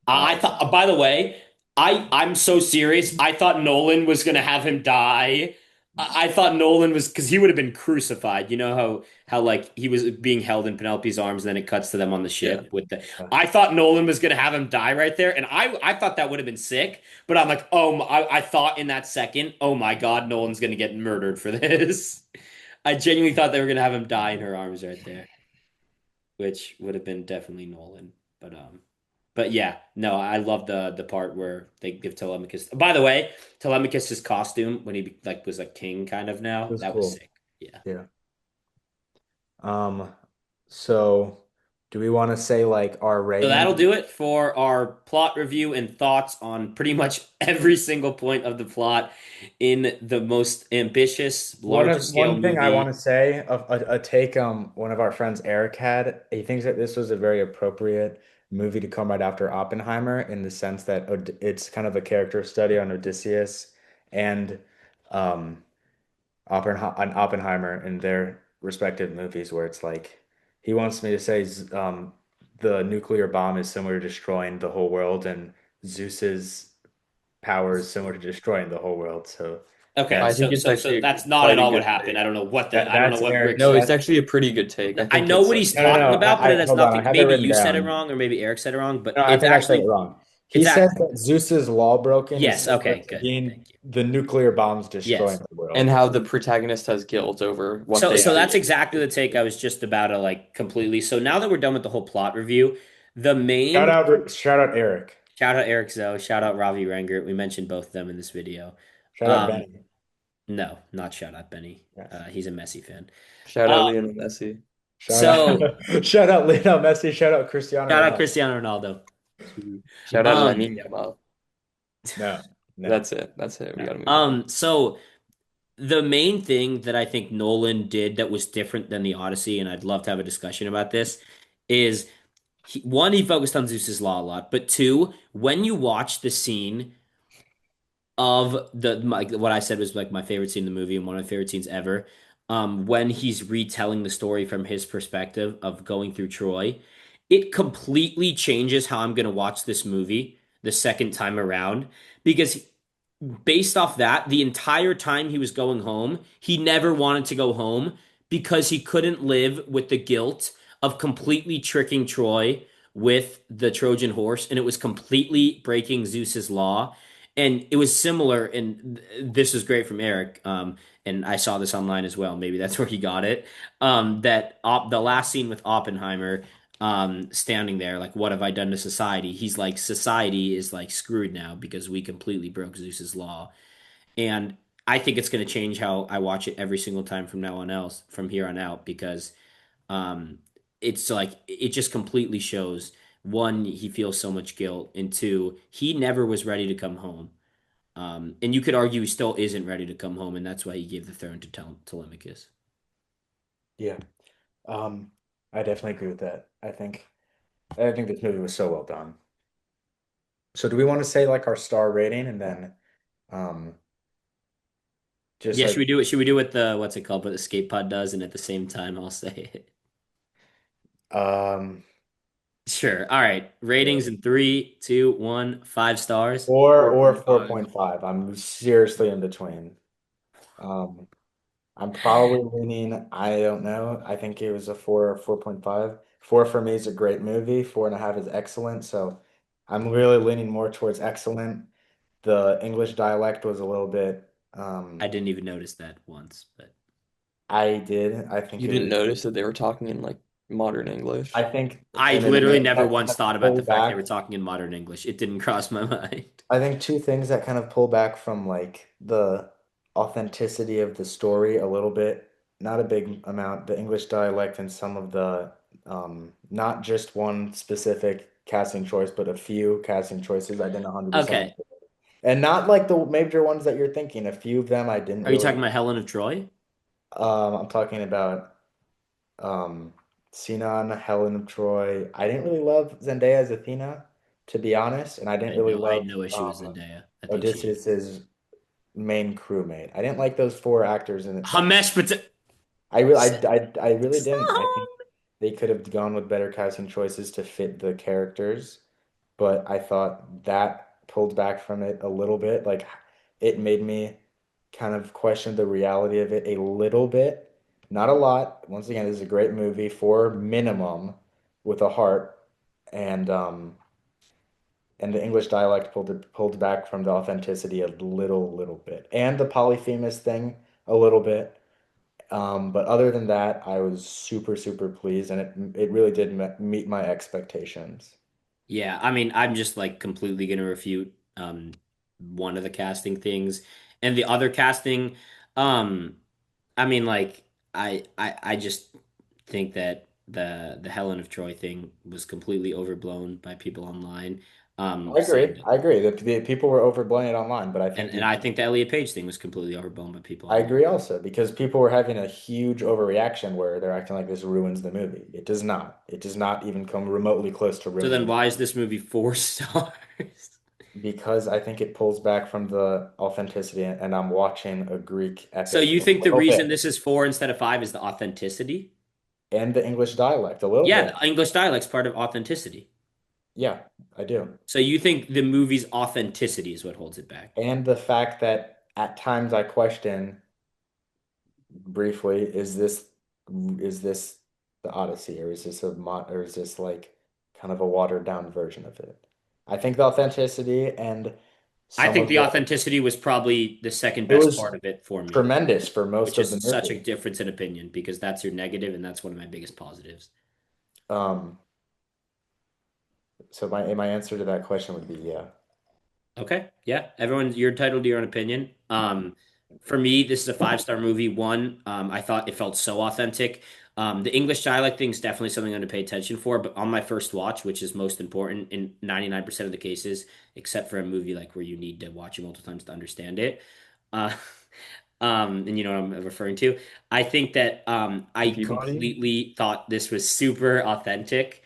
I thought, by the way, I'm so serious. I thought Nolan was gonna have him die. I thought Nolan was because he would have been crucified. You know how like he was being held in Penelope's arms, and then it cuts to them on the Yeah. ship with the. I thought Nolan was gonna have him die right there, and I thought that would have been sick. But I'm like, I thought in that second, oh my God, Nolan's gonna get murdered for this. I genuinely thought they were gonna have him die in her arms right there, which would have been definitely Nolan. But yeah, no, I love the part where they give Telemachus. By the way, Telemachus's costume when he like was a king kind of It now, was that was cool. sick. Yeah. Yeah. Um, so do we want to say like our So that'll rating? do it for our plot review and thoughts on pretty much every single point of the plot in the most ambitious, largest scale One thing I want movie. to say of a take one of our friends Eric had, he thinks that this was a very appropriate movie to come right after Oppenheimer in the sense that it's kind of a character study on Odysseus and um Oppenheimer in their respective movies where it's like he wants me to say the nuclear bomb is similar to destroying the whole world and Zeus's power is similar to destroying the whole world. So Okay, I that's think it's so actually that's not at quite a all what good happened. take. I don't know that's what Eric. No, Rick's. it's actually a pretty good take. I I think know it's what like he's No, no, talking no. about, but it has Hold on. I nothing. have it Maybe written you said it down. wrong, or maybe Eric said it wrong. No, But I it's think I said it actually wrong. He it's says at that Zeus's law broken is yes. similar Okay, to good. being Thank you. the nuclear bombs destroying Yes. the and world. how the protagonist has guilt over what they So Yeah. that's do. exactly the take I was just about to like completely. So now that we're done with the whole plot review, the main Shout out Eric. shout out Eric Zoe, shout out Ravi Rengert. We mentioned both of them in this video. Shout out Um, Benny. no, not shout out Benny. Yes. He's a Messi fan. Shout out Uh, Lionel Messi. Shout so out shout out Lionel Messi. Shout out Cristiano shout out Ronaldo. Cristiano Ronaldo. Shout out Um, Lamine Yamal. No, no, That's it. That's it. We no. gotta move on. so the main thing that I think Nolan did that was different than the Odyssey, and I'd love to have a discussion about this, is one, he focused on Zeus's law a lot, but two, when you watch the scene of what I said was like my favorite scene in the movie and one of my favorite scenes ever, when he's retelling the story from his perspective of going through Troy, it completely changes how I'm gonna watch this movie the second time around because based off that, the entire time he was going home, he never wanted to go home because he couldn't live with the guilt of completely tricking Troy with the Trojan horse, and it was completely breaking Zeus's law. And it was similar, and this is great from Eric. And I saw this online as well. Maybe that's where he got it. The last scene with Oppenheimer, standing there like, what have I done to society? He's like, society is like screwed now because we completely broke Zeus's law. And I think it's going to change how I watch it every single time from here on out, because um, it's like it just completely shows, one, he feels so much guilt, and two, he never was ready to come home. And you could argue he still isn't ready to come home, and that's why he gave the throne to Telemachus. Yeah. Um, I definitely agree with that. I think this movie was so well done. So do we want to say like our star rating and then um just Yeah, should like we do it? Should we do what the what's it called? What Escape Pod does, and at the same time, I'll say it. um Sure. All right. Ratings in three, two, one, 5 stars. or 4.5. 4.5. I'm seriously in between. Um I'm probably leaning, I don't know. I think it was a 4.5. Four for me is a great movie. 4.5 is excellent. So I'm really leaning more towards excellent. The English dialect was a little bit. I Um, didn't even notice that once, but I did. You didn't notice that they were talking in like modern I English? think, I and then literally never that kind once of thought about the pull fact they were back. talking in modern English. It didn't cross my mind. I think two things that kind of pull back from like the authenticity of the story a little bit, not a big amount, the English dialect and some of the not just one specific casting choice, but a few casting choices I didn't 100% Okay. enjoy. And not like the major ones that you're thinking. A few of them I didn't Are you talking really. about Helen of Troy? I'm talking about um, Sinan, Helen of Troy. I didn't really love Zendaya as Athena, to be honest, and I didn't really I love had no issue with Zendaya. I think she Odysseus's main crewmate. I didn't like those four actors in it. Hamesh Patel. I really didn't. I think they could have gone with better casting choices to fit the characters, but I thought that pulled back from it a little bit. Like it made me kind of question the reality of it a little bit. Not a lot. Once again, this is a great movie for minimum with a heart and the English dialect pulled back from the authenticity a little bit. And the polyphemus thing a little bit. But other than that, I was super pleased, and it really did meet my expectations. Yeah, I mean, I'm just like completely gonna refute one of the casting things. And the other casting, um, I mean like I just think that the Helen of Troy thing was completely overblown by people online. I agree. Saying I agree. The people were overblowing it online, but I think and I think the Elliot Page thing was completely overblown by people I online. agree also because people were having a huge overreaction where they're acting like this ruins the movie. It does not. It does not even come remotely close to So then ruining why is this movie 4 stars? because I think it pulls back from the authenticity and I'm watching a Greek So epic you a think the little reason bit this is 4 instead of 5 is the authenticity? and the English dialect a little Yeah, bit. the English dialect's part of authenticity. Yeah, I do. So you think the movie's authenticity is what holds it back? And the fact that at times I question briefly, is this the Odyssey or is this a mod or is this like kind of a watered down version of it? I think the authenticity and I some think of the the authenticity was probably the second it best was part of it for me, tremendous for most which of the is such a movie. difference in opinion because that's your negative and that's one of my biggest positives. Um, so my answer to that question would be yeah. Okay, yeah, everyone, you're entitled to your own opinion. For me, this is a 5 star movie. One, I thought it felt so authentic. The English dialect thing is definitely something I'm going to pay attention for, but on my first watch, which is most important in 99% of the cases, except for a movie like where you need to watch it multiple times to understand it. Uh, and you know what I'm referring to. I think that I Peabody? completely thought this was super authentic.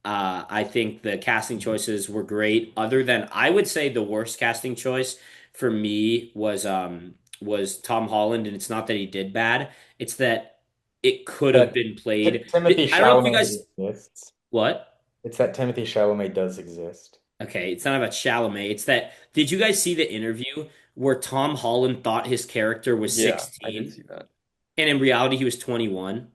I think the casting choices were great. Other than I would say the worst casting choice for me was Tom Holland, and it's not that he did bad. It's that it could have That been played. Timothy I don't know if you Chalamet guys exists. what? It's that Timothy Chalamet does exist. Okay, it's not about Chalamet. It's that did you guys see the interview where Tom Holland thought his character was Yeah, I did 16 see that. and in reality he was 21?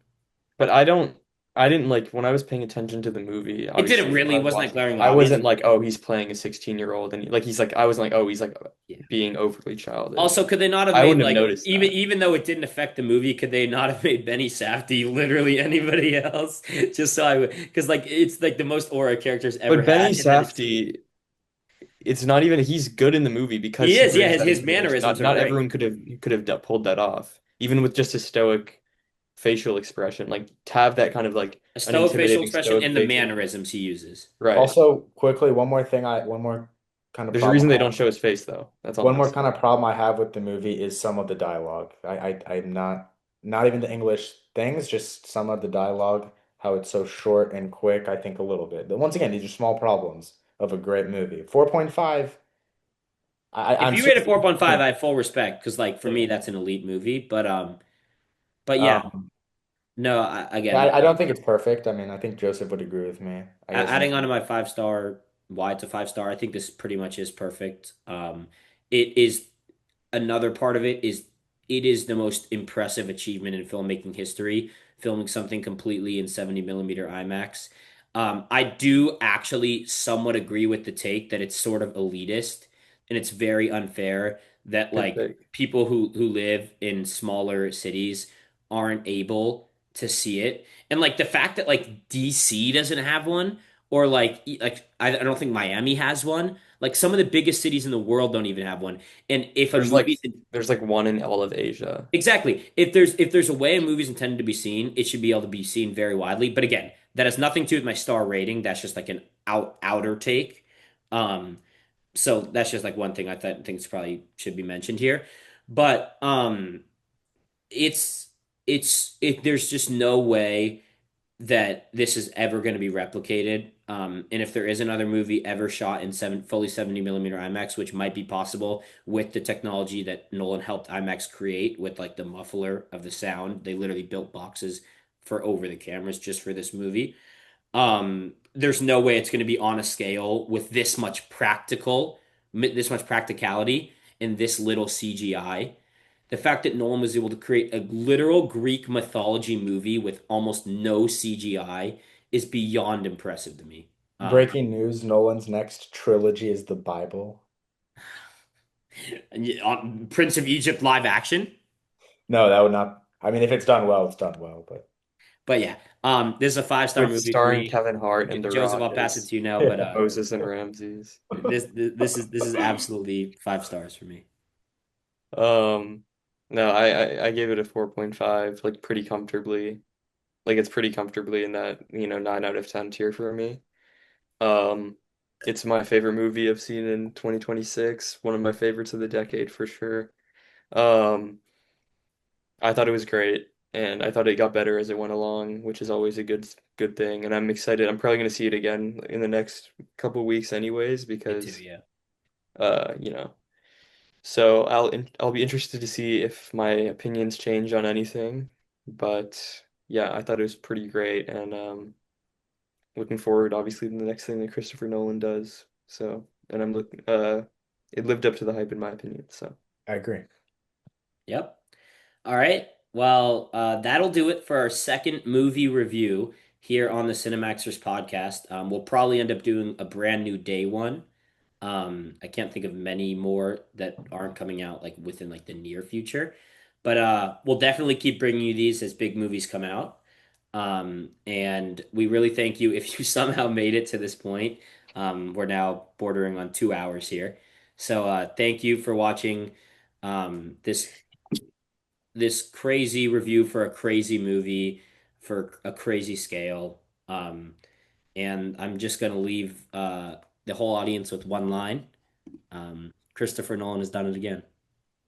But I didn't like when I was paying attention to the movie, It didn't obviously when really, I was wasn't that watching it, glaringly I obvious. wasn't like, oh, he's playing a 16-year-old and like he's like I wasn't like, oh, he's like Yeah. being overly Also, childish. could they not have I made wouldn't have like noticed that. even though it didn't affect the movie, could they not have made Benny Safdie literally anybody else? Just so I would, because like it's like the most aura characters ever But Benny had, and that it's Safdie, it's not even he's good in the movie because he he is, yeah, brings that his into the mix. mannerisms are Not great. everyone could have pulled that off, even with just a stoic facial expression. Like to have that kind of like A an stoic facial intimidating expression stoic and the facial. mannerisms he uses. Right. Also, quickly, one more kind of There's a problem reason I they don't have. show his face though. That's all I'm One gonna more say. kind of problem I have with the movie is some of the dialogue. I'm not even the English things, just some of the dialogue, how it's so short and quick, I think a little bit. But once again, these are small problems of a great movie. 4.5, If I'm you rate it super 4.5, I have full respect because like for me yeah. that's an elite movie. But yeah, Um, no, yeah, again, I don't think it's perfect. I mean, I think Joseph would agree with me. I guess adding on to my 5 star, why it's a 5 star, I think this pretty much is perfect. It is another part of it is the most impressive achievement in filmmaking history, filming something completely in 70 millimeter IMAX. I do actually somewhat agree with the take that it's sort of elitist and it's very unfair that Good like pick. people who live in smaller cities aren't able to see it. And like the fact that like DC doesn't have one, or like I don't think Miami has one. Like some of the biggest cities in the world don't even have one. And if a There's like movie there's like one in all of Asia. exactly, if there's a way a movie's intended to be seen, it should be able to be seen very widely. But again, that has nothing to do with my star rating. That's just like an outer take. Um, so that's just like one thing I think probably should be mentioned here. But it's there's just no way that this is ever going to be replicated. And if there is another movie ever shot in fully 70 millimeter IMAX, which might be possible with the technology that Nolan helped IMAX create with like the muffler of the sound, they literally built boxes for over the cameras just for this movie. There's no way it's going to be on a scale with this much practicality and this little CGI. The fact that Nolan was able to create a literal Greek mythology movie with almost no CGI is beyond impressive to me. Breaking news, Nolan's next trilogy is the Bible. Prince of Egypt live action, No, that would not. I mean, if it's done well, it's done well, but but yeah, this is a five-star With movie for starring me. Kevin Hart and The Joseph, Rock I'll pass it as to you now, but yeah. Moses and Ramses. this is absolutely 5 stars for me. Um, no, I gave it a 4.5, like pretty comfortably. Like it's pretty comfortably in that, 9 out of 10 tier for me. Um, it's my favorite movie I've seen in 2026, one of my favorites of the decade for sure. Um, I thought it was great, and I thought it got better as it went along, which is always a good thing. And I'm excited. I'm probably going to see it again in the next couple weeks anyways, Me too, because yeah. uh, you know. So I'll be interested to see if my opinions change on anything. But yeah, I thought it was pretty great, and looking forward obviously to the next thing that Christopher Nolan does. So, and I'm looking it lived up to the hype in my opinion. So, I agree. Yep. All right. Well, that'll do it for our second movie review here on the Cinemaxxers podcast. We'll probably end up doing a brand new day one. I can't think of many more that aren't coming out like within like the near future, but we'll definitely keep bringing you these as big movies come out. And we really thank you if you somehow made it to this point. We're now bordering on 2 hours here, so thank you for watching this crazy review for a crazy movie for a crazy scale. And I'm just gonna leave the whole audience with one line. Christopher Nolan has done it again.